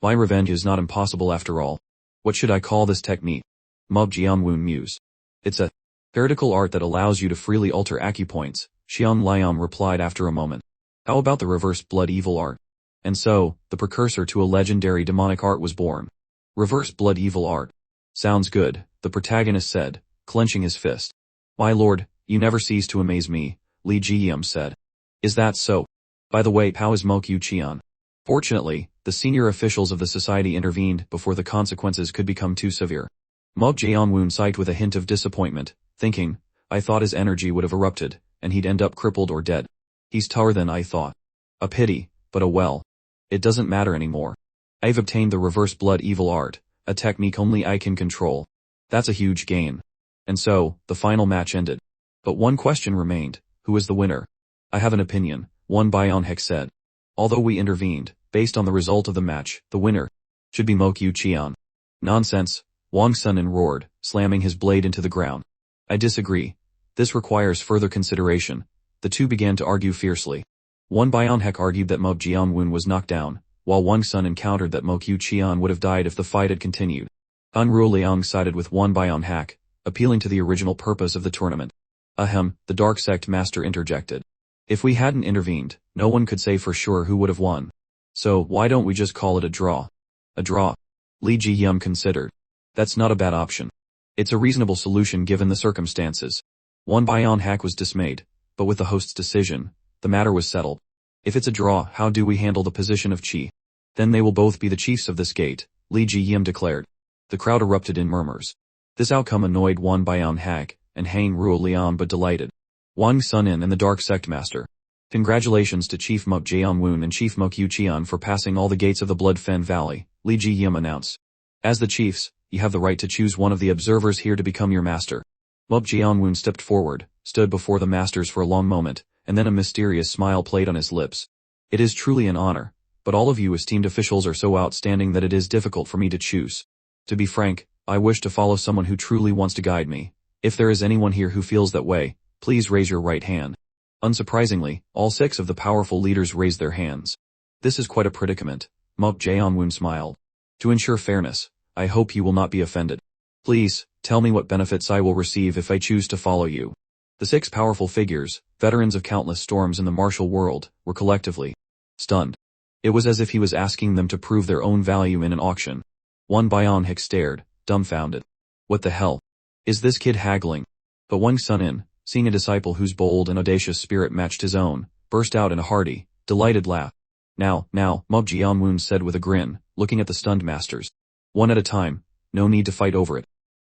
My revenge is not impossible after all. What should I call this technique? Mok Jaeonwoon mused. It's a heretical art that allows you to freely alter acupoints, Qian Liang replied after a moment. How about the reverse blood evil art? And so, the precursor to a legendary demonic art was born. Reverse blood evil art. Sounds good, the protagonist said, clenching his fist. My lord, you never cease to amaze me, Li Jiyem said. Is that so? By the way, how is Mokyu Qian? Fortunately, the senior officials of the society intervened before the consequences could become too severe. Mok Jaeonwoon sighed with a hint of disappointment, thinking, I thought his energy would have erupted, and he'd end up crippled or dead. He's tougher than I thought. A pity, but oh well. It doesn't matter anymore. I've obtained the reverse blood evil art, a technique only I can control. That's a huge gain. And so, the final match ended. But one question remained, who is the winner? I have an opinion, Won Bionhek said. Although we intervened, based on the result of the match, the winner should be Mokyu Qian. Nonsense, Wang Sun roared, slamming his blade into the ground. I disagree. This requires further consideration. The two began to argue fiercely. Won Bionhek argued that Mok Jaeonwoon was knocked down, while Wang Sun countered that Mokyu Qian would have died if the fight had continued. Unraveling sided with Won Bionhek, appealing to the original purpose of the tournament. Ahem, the Dark Sect Master interjected. If we hadn't intervened, no one could say for sure who would have won. So why don't we just call it a draw? A draw. Li Jiyem considered. That's not a bad option. It's a reasonable solution given the circumstances. Won Bionhek was dismayed, but with the host's decision, the matter was settled. If it's a draw, how do we handle the position of Qi? Then they will both be the chiefs of this gate, Li Ji-yim declared. The crowd erupted in murmurs. This outcome annoyed Wan Bayan-hak and Hang Ruo-lian but delighted Wang Sunin and the Dark Sect Master. Congratulations to Chief Mok Jeon-woon and Chief Mok Yu-cheon for passing all the gates of the Blood Fen Valley, Li Ji-yim announced. As the chiefs, you have the right to choose one of the observers here to become your master. Mok Jeon-woon stepped forward, stood before the masters for a long moment, and then a mysterious smile played on his lips. It is truly an honor, but all of you esteemed officials are so outstanding that it is difficult for me to choose. To be frank, I wish to follow someone who truly wants to guide me. If there is anyone here who feels that way, please raise your right hand. Unsurprisingly, all 6 of the powerful leaders raised their hands. This is quite a predicament, Mok Jeon-woon smiled. To ensure fairness, I hope you will not be offended. Please, tell me what benefits I will receive if I choose to follow you. The 6 powerful figures, veterans of countless storms in the martial world, were collectively stunned. It was as if he was asking them to prove their own value in an auction. Wan Bayan-hak stared, dumbfounded. What the hell? Is this kid haggling? But Wang Sunin, seeing a disciple whose bold and audacious spirit matched his own, burst out in a hearty, delighted laugh. Now, Mok Jeon-woon said with a grin, looking at the stunned masters. One at a time, no need to fight over it.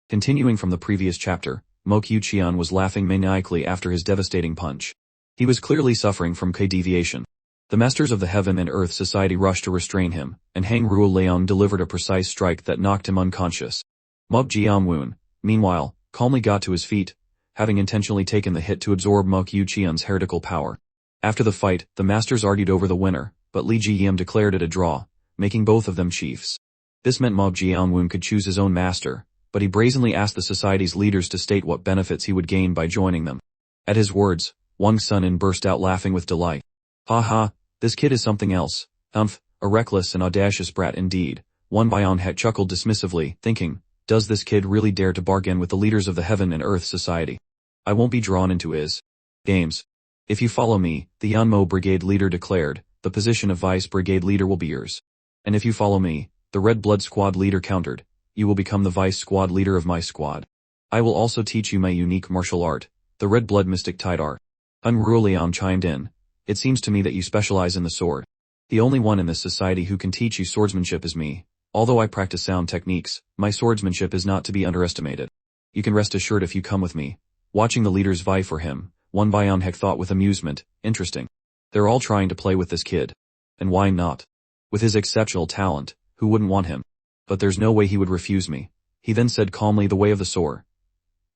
Continuing from the previous chapter, Mok Yu-cheon was laughing maniacally after his devastating punch. He was clearly suffering from K-deviation. The masters of the Heaven and Earth Society rushed to restrain him, and Hang Ruo-lian delivered a precise strike that knocked him unconscious. Mok Jeon-woon, meanwhile, calmly got to his feet, having intentionally taken the hit to absorb Mok Yu-cheon's heretical power. After the fight, the masters argued over the winner, but Li Ji-yim declared it a draw, making both of them chiefs. This meant Mok Jeon-woon could choose his own master, but he brazenly asked the society's leaders to state what benefits he would gain by joining them. At his words, Wang Sunin burst out laughing with delight. Ha ha, this kid is something else. A reckless and audacious brat indeed. Wan Bayan-hak chuckled dismissively, thinking, does this kid really dare to bargain with the leaders of the Heaven and Earth Society? I won't be drawn into his games. If you follow me, the Yanmo Brigade leader declared, the position of Vice Brigade leader will be yours. And if you follow me, the Red Blood Squad leader countered, you will become the Vice Squad leader of my squad. I will also teach you my unique martial art, the Red Blood Mystic Tide Art. Unraveling chimed in, it seems to me that you specialize in the sword. The only one in this society who can teach you swordsmanship is me. Although I practice sound techniques, my swordsmanship is not to be underestimated. You can rest assured if you come with me. Watching the leaders vie for him, Wan Bayan-hak thought with amusement, interesting. They're all trying to play with this kid. And why not? With his exceptional talent, who wouldn't want him? But there's no way he would refuse me. He then said calmly, the way of the sword.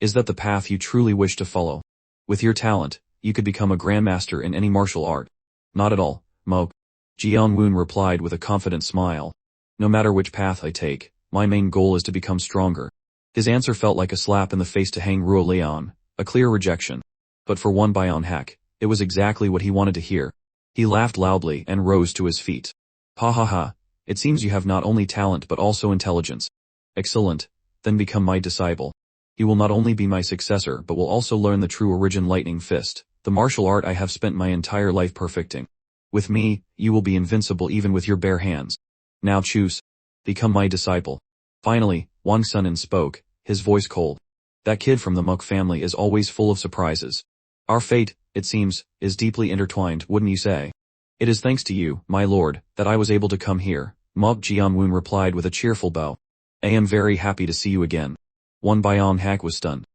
Is that the path you truly wish to follow? With your talent, you could become a grandmaster in any martial art. Not at all, Mok Jeon-woon replied with a confident smile. No matter which path I take, my main goal is to become stronger. His answer felt like a slap in the face to Hang Ruo-lian, a clear rejection. But for Wan Bayan-hak, it was exactly what he wanted to hear. He laughed loudly and rose to his feet. Ha ha ha, it seems you have not only talent but also intelligence. Excellent, then become my disciple. You will not only be my successor but will also learn the true origin Lightning Fist, the martial art I have spent my entire life perfecting. With me, you will be invincible even with your bare hands. Now choose. Become my disciple. Finally, Wang Sunin spoke, his voice cold. That kid from the Mok family is always full of surprises. Our fate, it seems, is deeply intertwined, wouldn't you say? It is thanks to you, my lord, that I was able to come here, Mok Jeon-woon replied with a cheerful bow. I am very happy to see you again. Wan Bayan-hak was stunned.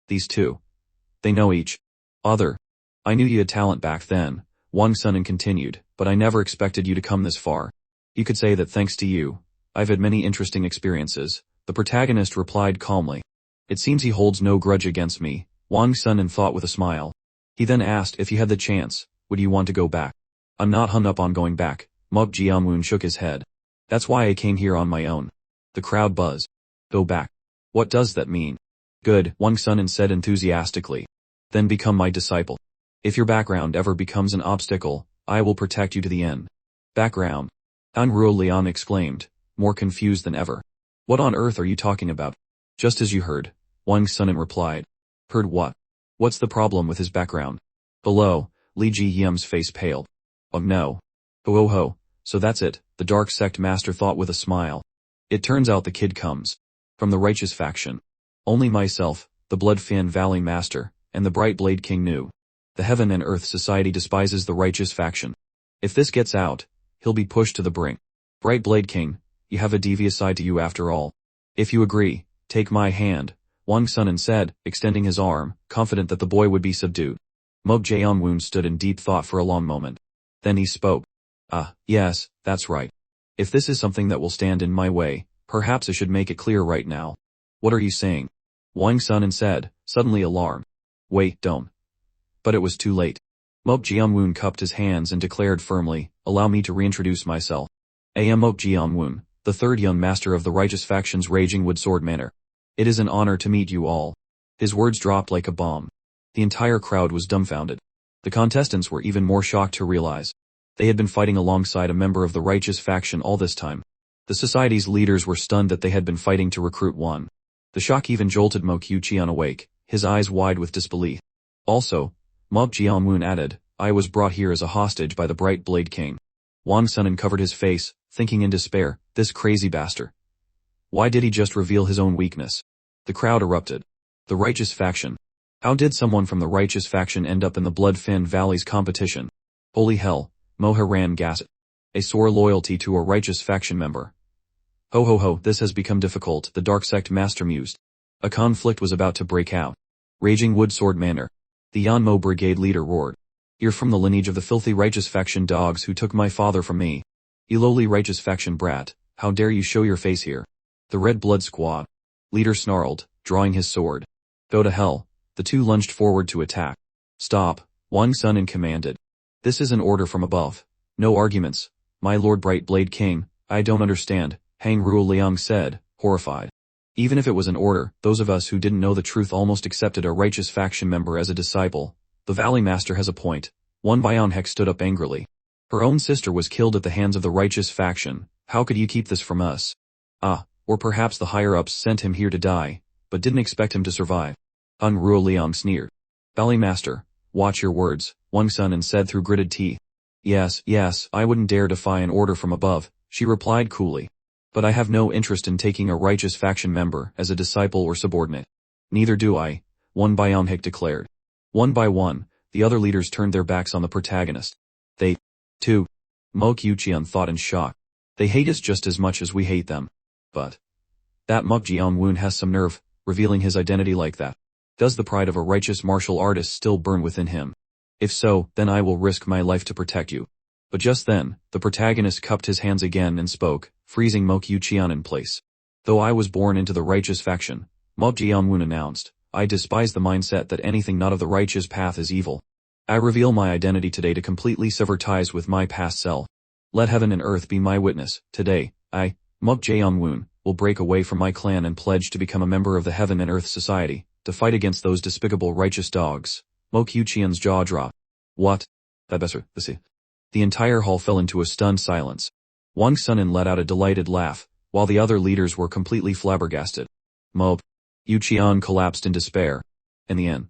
These two. They know each other. I knew you had talent back then, Wang Sunin continued, but I never expected you to come this far. You could say that thanks to you, I've had many interesting experiences, the protagonist replied calmly. It seems he holds no grudge against me, Wang Sunin thought with a smile. He then asked if you had the chance, would you want to go back? I'm not hung up on going back, Mok Jeon-woon shook his head. That's why I came here on my own. The crowd buzzed. Go back. What does that mean? Good, Wang Sunin said enthusiastically. Then become my disciple. If your background ever becomes an obstacle, I will protect you to the end. Background? Unraveling exclaimed, more confused than ever. What on earth are you talking about? Just as you heard, Wang Sunin replied. Heard what? What's the problem with his background? Below, Li Ji-yim's face paled. Oh no. Oh, so that's it, the Dark Sect Master thought with a smile. It turns out the kid comes from the righteous faction. Only myself, the Blood Fen Valley Master, and the Bright Blade King knew The Heaven and Earth Society despises the righteous faction. If this gets out, he'll be pushed to the brink. Bright Blade King, you have a devious side to you after all. If you agree, take my hand, Wang Sunan said, extending his arm, confident that the boy would be subdued. Mo Jae-woon stood in deep thought for a long moment. Then he spoke. Yes, that's right. If this is something that will stand in my way, perhaps I should make it clear right now. What are you saying? Wang Sunan said, suddenly alarmed. Wait, don't. But it was too late. Mo Jae-woon cupped his hands and declared firmly, allow me to reintroduce myself. I am Mo Jae-woon, the third young master of the righteous faction's raging wood sword manor. It is an honor to meet you all. His words dropped like a bomb. The entire crowd was dumbfounded. The contestants were even more shocked to realize they had been fighting alongside a member of the righteous faction all this time. The society's leaders were stunned that they had been fighting to recruit one. The shock even jolted Mo Kyu-cheon awake, his eyes wide with disbelief. Also, Mo Jae-woon added, I was brought here as a hostage by the Bright Blade King. Wang Sunan covered his face, thinking in despair, this crazy bastard. Why did he just reveal his own weakness? The crowd erupted. The righteous faction. How did someone from the righteous faction end up in the Blood-Fin Valley's competition? Holy hell, Mo Haran gasped. A sore loyalty to a righteous faction member. Ho ho ho, this has become difficult, the dark sect master mused. A conflict was about to break out. Raging Wood Sword Manor. The Yanmo brigade leader roared. You're from the lineage of the filthy righteous faction dogs who took my father from me. You lowly righteous faction brat, how dare you show your face here? The Red Blood Squad. Leader snarled, drawing his sword. Go to hell. The two lunged forward to attack. Stop, Wang Sunan commanded. This is an order from above. No arguments. My Lord Bright Blade King, I don't understand, Hang Ruo Liang said, horrified. Even if it was an order, those of us who didn't know the truth almost accepted a righteous faction member as a disciple. The Valley Master has a point. One Bionhek stood up angrily. Her own sister was killed at the hands of the righteous faction. How could you keep this from us? Or perhaps the higher-ups sent him here to die, but didn't expect him to survive. Ruo Liang sneered. Valley Master, watch your words, Wang Sunan said through gritted teeth. Yes, I wouldn't dare defy an order from above, she replied coolly. But I have no interest in taking a righteous faction member as a disciple or subordinate. Neither do I, one Bionhik declared. One by one, the other leaders turned their backs on the protagonist. They, too. Mo Kyu-cheon thought in shock. They hate us just as much as we hate them. But that Mo Jae-woon has some nerve, revealing his identity like that. Does the pride of a righteous martial artist still burn within him? If so, then I will risk my life to protect you. But just then, the protagonist cupped his hands again and spoke, freezing Mo Kyu-cheon in place. Though I was born into the righteous faction, Mo Jae-woon announced, I despise the mindset that anything not of the righteous path is evil. I reveal my identity today to completely sever ties with my past self. Let heaven and earth be my witness. Today, I, Mo Jae-woon, will break away from my clan and pledge to become a member of the Heaven and Earth Society, to fight against those despicable righteous dogs. Mo Kyu-cheon's jaw dropped. What? The entire hall fell into a stunned silence. Wang Sunan let out a delighted laugh, while the other leaders were completely flabbergasted. Mo Kyu-cheon collapsed in despair. In the end,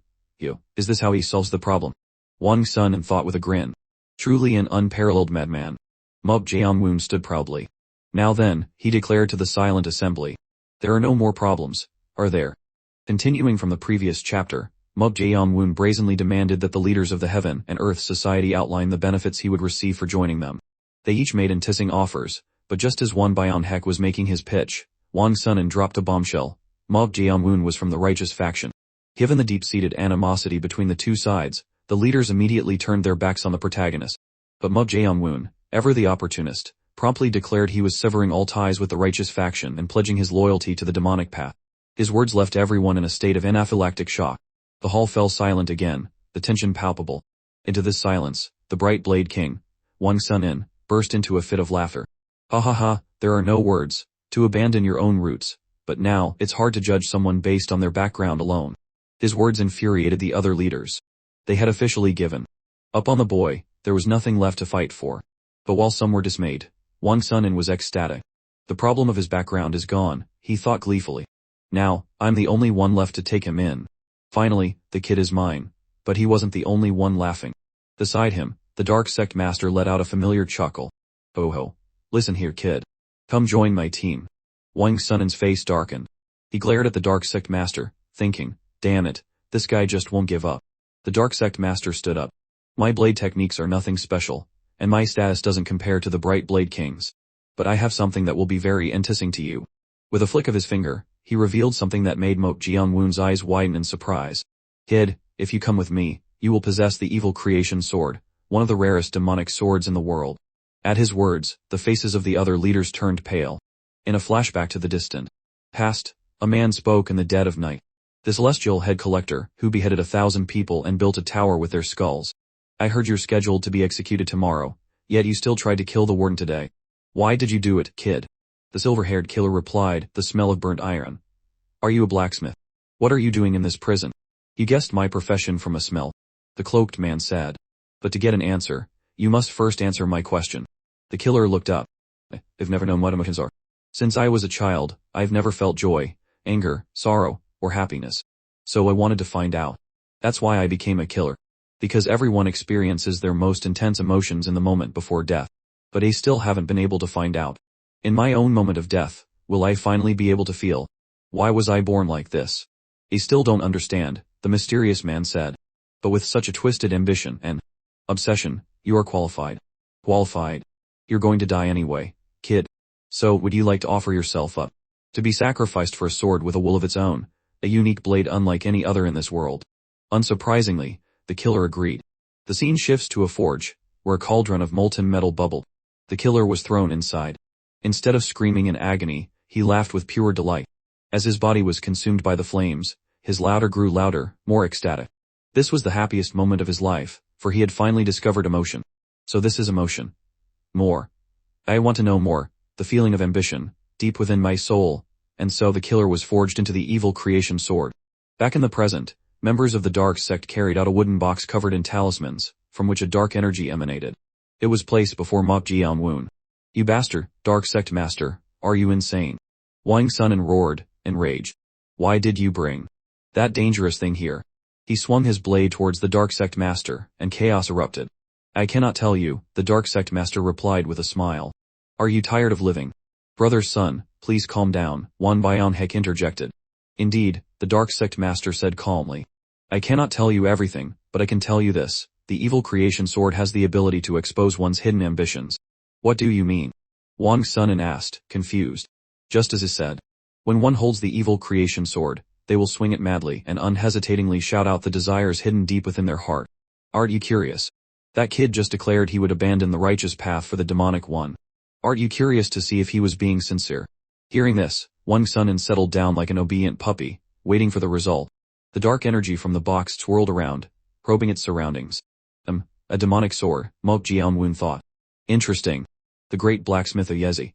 is this how he solves the problem? Wang Sunan thought with a grin. Truly an unparalleled madman. Mo Jae-woon stood proudly. Now then, he declared to the silent assembly. There are no more problems, are there? Continuing from the previous chapter, Mo Jae-woon brazenly demanded that the leaders of the Heaven and Earth Society outline the benefits he would receive for joining them. They each made enticing offers, but just as one Bionhek was making his pitch, Wang Sunan dropped a bombshell. Mo Jae-woon was from the righteous faction. Given the deep-seated animosity between the two sides, the leaders immediately turned their backs on the protagonist. But Mo Jae-woon, ever the opportunist, promptly declared he was severing all ties with the righteous faction and pledging his loyalty to the demonic path. His words left everyone in a state of anaphylactic shock. The hall fell silent again, the tension palpable. Into this silence, the Bright Blade King, Wang Sunan, burst into a fit of laughter. Ha ha ha, there are no words to abandon your own roots, but now it's hard to judge someone based on their background alone. His words infuriated the other leaders. They had officially given up on the boy, there was nothing left to fight for. But while some were dismayed, Wang Sunan was ecstatic. The problem of his background is gone, he thought gleefully. Now, I'm the only one left to take him in. Finally, the kid is mine. But he wasn't the only one laughing. Beside him, the dark sect master let out a familiar chuckle. Oh ho. Listen here, kid. Come join my team. Wang Sunan's face darkened. He glared at the dark sect master, thinking, damn it, this guy just won't give up. The Dark Sect Master stood up. My blade techniques are nothing special, and my status doesn't compare to the Bright Blade King's. But I have something that will be very enticing to you. With a flick of his finger, he revealed something that made Mo Jianwun's eyes widen in surprise. Kid, if you come with me, you will possess the evil creation sword, one of the rarest demonic swords in the world. At his words, the faces of the other leaders turned pale. In a flashback to the distant past, a man spoke in the dead of night. The celestial head collector, who beheaded 1,000 people and built a tower with their skulls. I heard you're scheduled to be executed tomorrow, yet you still tried to kill the warden today. Why did you do it, kid? The silver-haired killer replied, the smell of burnt iron. Are you a blacksmith? What are you doing in this prison? You guessed my profession from a smell. The cloaked man said. But to get an answer, you must first answer my question. The killer looked up. I've never known what emotions are. Since I was a child, I've never felt joy, anger, sorrow, or happiness. So I wanted to find out. That's why I became a killer. Because everyone experiences their most intense emotions in the moment before death. But I still haven't been able to find out. In my own moment of death, will I finally be able to feel? Why was I born like this? I still don't understand, the mysterious man said. But with such a twisted ambition and obsession, you are qualified. Qualified. You're going to die anyway, kid. So would you like to offer yourself up? To be sacrificed for a sword with a will of its own, a unique blade unlike any other in this world. Unsurprisingly, the killer agreed. The scene shifts to a forge, where a cauldron of molten metal bubbled. The killer was thrown inside. Instead of screaming in agony, he laughed with pure delight. As his body was consumed by the flames, his laughter grew louder, more ecstatic. This was the happiest moment of his life, for he had finally discovered emotion. So this is emotion. More. I want to know more, the feeling of ambition, deep within my soul, and so the killer was forged into the evil creation sword. Back in the present, members of the Dark Sect carried out a wooden box covered in talismans, from which a dark energy emanated. It was placed before Mok Jianwun. You bastard, Dark Sect Master, are you insane? Wang Sun roared, enraged. Why did you bring that dangerous thing here? He swung his blade towards the Dark Sect Master, and chaos erupted. I cannot tell you, the Dark Sect Master replied with a smile. Are you tired of living? Brother Sun, please calm down, Wan Bionhek interjected. Indeed, the Dark Sect Master said calmly. I cannot tell you everything, but I can tell you this, the evil creation sword has the ability to expose one's hidden ambitions. What do you mean? Wang Sun asked, confused. Just as is said. When one holds the evil creation sword, they will swing it madly and unhesitatingly shout out the desires hidden deep within their heart. Aren't you curious? That kid just declared he would abandon the righteous path for the demonic one. Aren't you curious to see if he was being sincere? Hearing this, Wang Sun settled down like an obedient puppy, waiting for the result. The dark energy from the box swirled around, probing its surroundings. A demonic sword, Mok Jianwun thought. Interesting. The great blacksmith Oyezi.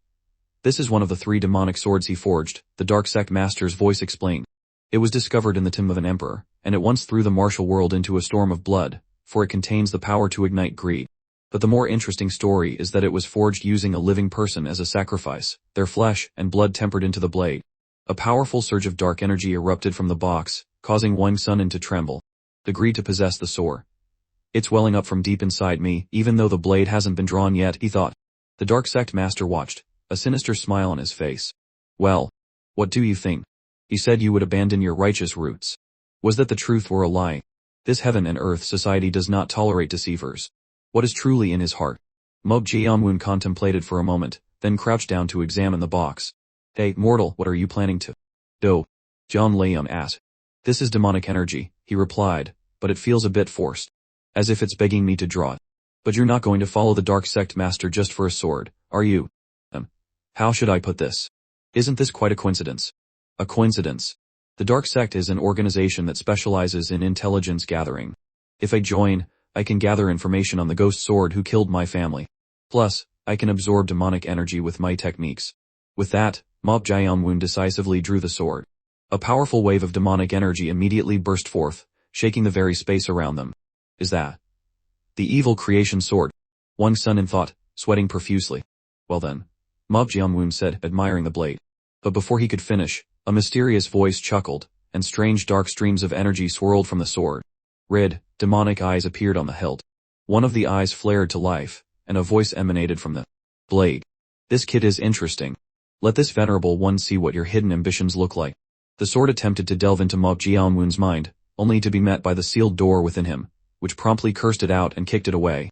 This is one of the 3 demonic swords he forged, the Dark Sect Master's voice explained. It was discovered in the tomb of an emperor, and it once threw the martial world into a storm of blood, for it contains the power to ignite greed. But the more interesting story is that it was forged using a living person as a sacrifice, their flesh and blood tempered into the blade. A powerful surge of dark energy erupted from the box, causing Wang Sun to tremble. Agreed to possess the sword. It's welling up from deep inside me, even though the blade hasn't been drawn yet, he thought. The Dark Sect Master watched, a sinister smile on his face. Well, what do you think? You said you would abandon your righteous roots. Was that the truth or a lie? This heaven and earth society does not tolerate deceivers. What is truly in his heart? Mok Jianwun contemplated for a moment, then crouched down to examine the box. Hey, mortal, what are you planning to do? John Leon asked. This is demonic energy, he replied, but it feels a bit forced. As if it's begging me to draw it. But you're not going to follow the Dark Sect Master just for a sword, are you? How should I put this? Isn't this quite a coincidence? A coincidence. The Dark Sect is an organization that specializes in intelligence gathering. If I join, I can gather information on the ghost sword who killed my family. Plus, I can absorb demonic energy with my techniques. With that, Mok Jianwun decisively drew the sword. A powerful wave of demonic energy immediately burst forth, shaking the very space around them. Is that the evil creation sword? Wang Sun thought, sweating profusely. Well then, Mok Jianwun said, admiring the blade. But before he could finish, a mysterious voice chuckled, and strange dark streams of energy swirled from the sword. Red, demonic eyes appeared on the hilt. One of the eyes flared to life, and a voice emanated from the blade. This kid is interesting. Let this venerable one see what your hidden ambitions look like. The sword attempted to delve into Mok Jianwun's mind, only to be met by the sealed door within him, which promptly cursed it out and kicked it away.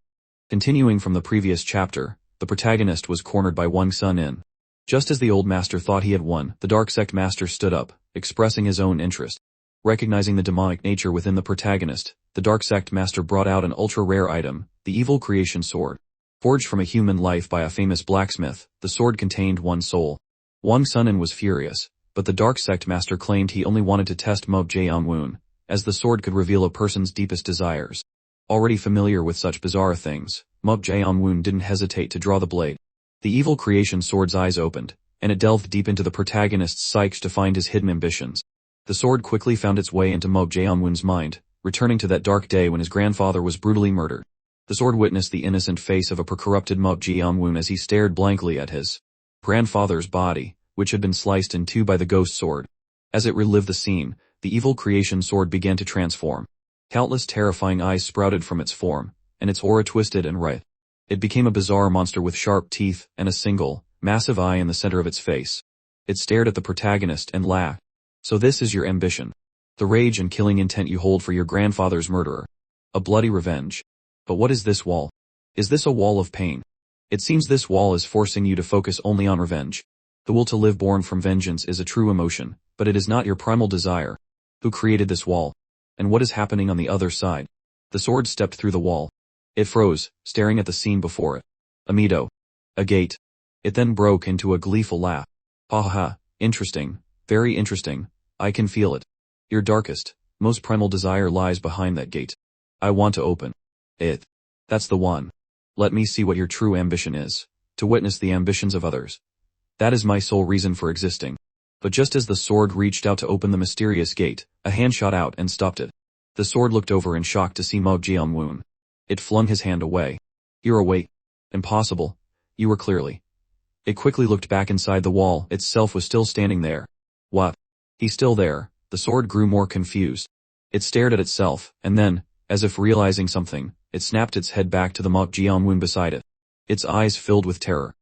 Continuing from the previous chapter, the protagonist was cornered by Wang Sun In. Just as the old master thought he had won, the dark sect master stood up, expressing his own interest. Recognizing the demonic nature within the protagonist, the dark sect master brought out an ultra-rare item, the evil creation sword. Forged from a human life by a famous blacksmith, the sword contained one soul. Wang Sunin was furious, but the dark sect master claimed he only wanted to test Mo Jaeongwoon, as the sword could reveal a person's deepest desires. Already familiar with such bizarre things, Mo Jaeongwoon didn't hesitate to draw the blade. The evil creation sword's eyes opened, and it delved deep into the protagonist's psyche to find his hidden ambitions. The sword quickly found its way into Mo Jaeongwoon's mind, returning to that dark day when his grandfather was brutally murdered. The sword witnessed the innocent face of a corrupted Mo Jaeongwoon as he stared blankly at his grandfather's body, which had been sliced in two by the ghost sword. As it relived the scene, the evil creation sword began to transform. Countless terrifying eyes sprouted from its form, and its aura twisted and writhed. It became a bizarre monster with sharp teeth and a single, massive eye in the center of its face. It stared at the protagonist and laughed. So this is your ambition. The rage and killing intent you hold for your grandfather's murderer. A bloody revenge. But what is this wall? Is this a wall of pain? It seems this wall is forcing you to focus only on revenge. The will to live born from vengeance is a true emotion, but it is not your primal desire. Who created this wall? And what is happening on the other side? The sword stepped through the wall. It froze, staring at the scene before it. Amido. A gate. It then broke into a gleeful laugh. Ha ha ha, interesting, very interesting, I can feel it. Your darkest, most primal desire lies behind that gate. I want to open it. That's the one. Let me see what your true ambition is, to witness the ambitions of others. That is my sole reason for existing. But just as the sword reached out to open the mysterious gate, a hand shot out and stopped it. The sword looked over in shock to see Mo Jaeongwoon. It flung his hand away. You're awake. Impossible. You were clearly. It quickly looked back inside the wall, itself was still standing there. What? He's still there. The sword grew more confused. It stared at itself, and then, as if realizing something, it snapped its head back to the Mo Jaeongwoon beside it. Its eyes filled with terror.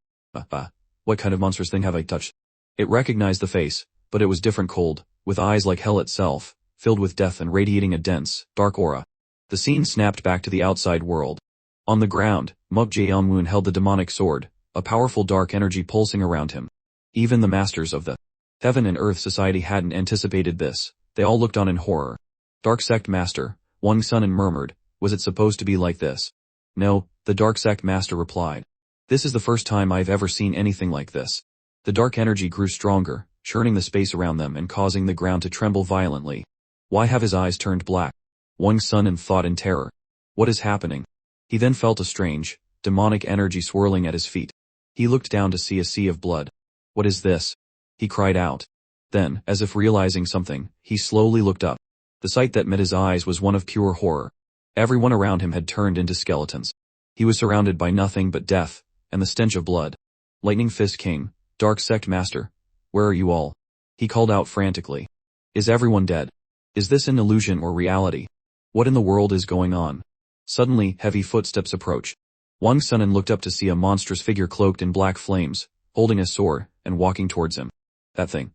What kind of monstrous thing have I touched? It recognized the face, but it was different, cold, with eyes like hell itself, filled with death and radiating a dense, dark aura. The scene snapped back to the outside world. On the ground, Mo Jaeongwoon held the demonic sword, a powerful dark energy pulsing around him. Even the masters of the Heaven and Earth Society hadn't anticipated this. They all looked on in horror. Dark Sect Master, Wang Sunin murmured, was it supposed to be like this? No, the Dark Sect Master replied. This is the first time I've ever seen anything like this. The dark energy grew stronger, churning the space around them and causing the ground to tremble violently. Why have his eyes turned black? Wang Sunin thought in terror. What is happening? He then felt a strange, demonic energy swirling at his feet. He looked down to see a sea of blood. What is this? He cried out. Then, as if realizing something, he slowly looked up. The sight that met his eyes was one of pure horror. Everyone around him had turned into skeletons. He was surrounded by nothing but death, and the stench of blood. Lightning Fist King, Dark Sect Master, where are you all? He called out frantically. Is everyone dead? Is this an illusion or reality? What in the world is going on? Suddenly, heavy footsteps approached. Wang Sunin looked up to see a monstrous figure cloaked in black flames, holding a sword, and walking towards him. That thing.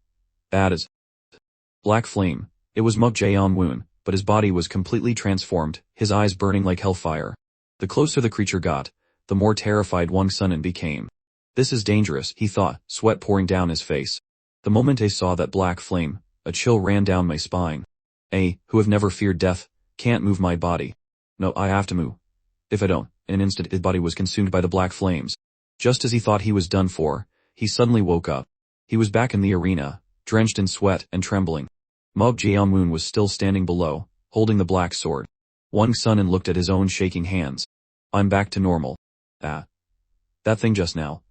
That is Black Flame. It was Mo Jaeongwoon, but his body was completely transformed, his eyes burning like hellfire. The closer the creature got, the more terrified Wang Sunin became. This is dangerous, he thought, sweat pouring down his face. The moment I saw that black flame, a chill ran down my spine. I, who have never feared death, can't move my body. No, I have to move. If I don't, in an instant his body was consumed by the black flames. Just as he thought he was done for, he suddenly woke up. He was back in the arena, drenched in sweat and trembling. Mo Jaeongwoon was still standing below, holding the black sword. Wang Sunin looked at his own shaking hands. I'm back to normal. That thing just now.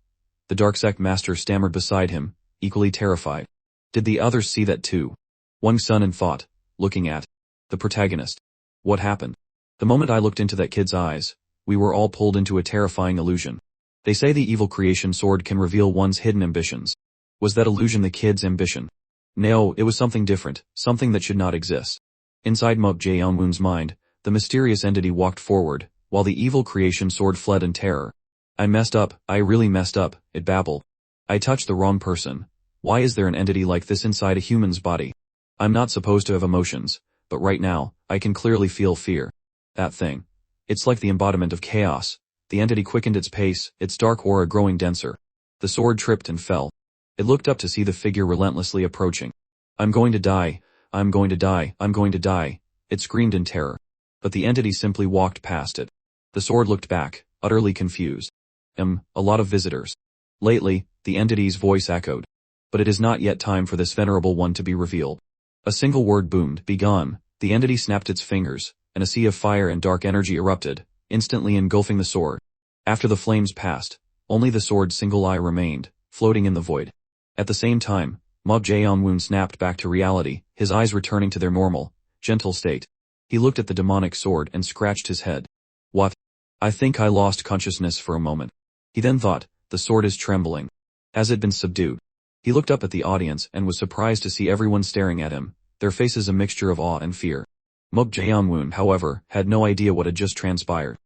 The Dark Sect Master stammered beside him, equally terrified. Did the others see that too? Wang Sunin thought, looking at the protagonist. What happened? The moment I looked into that kid's eyes, we were all pulled into a terrifying illusion. They say the evil creation sword can reveal one's hidden ambitions. Was that illusion the kid's ambition? No, it was something different, something that should not exist. Inside Mo Jaeongwoon's mind, the mysterious entity walked forward, while the evil creation sword fled in terror. I messed up, I really messed up, it babbled. I touched the wrong person. Why is there an entity like this inside a human's body? I'm not supposed to have emotions, but right now, I can clearly feel fear. That thing. It's like the embodiment of chaos. The entity quickened its pace, its dark aura growing denser. The sword tripped and fell. It looked up to see the figure relentlessly approaching. I'm going to die, I'm going to die, I'm going to die, it screamed in terror. But the entity simply walked past it. The sword looked back, utterly confused. A lot of visitors. Lately, the entity's voice echoed. But it is not yet time for this venerable one to be revealed. A single word boomed, "Begone." The entity snapped its fingers, and a sea of fire and dark energy erupted, instantly engulfing the sword. After the flames passed, only the sword's single eye remained, floating in the void. At the same time, Mob Jae-woon snapped back to reality, his eyes returning to their normal, gentle state. He looked at the demonic sword and scratched his head. What? I think I lost consciousness for a moment. He then thought, the sword is trembling. Has it been subdued? He looked up at the audience and was surprised to see everyone staring at him, their faces a mixture of awe and fear. Mob Jae-woon, however, had no idea what had just transpired.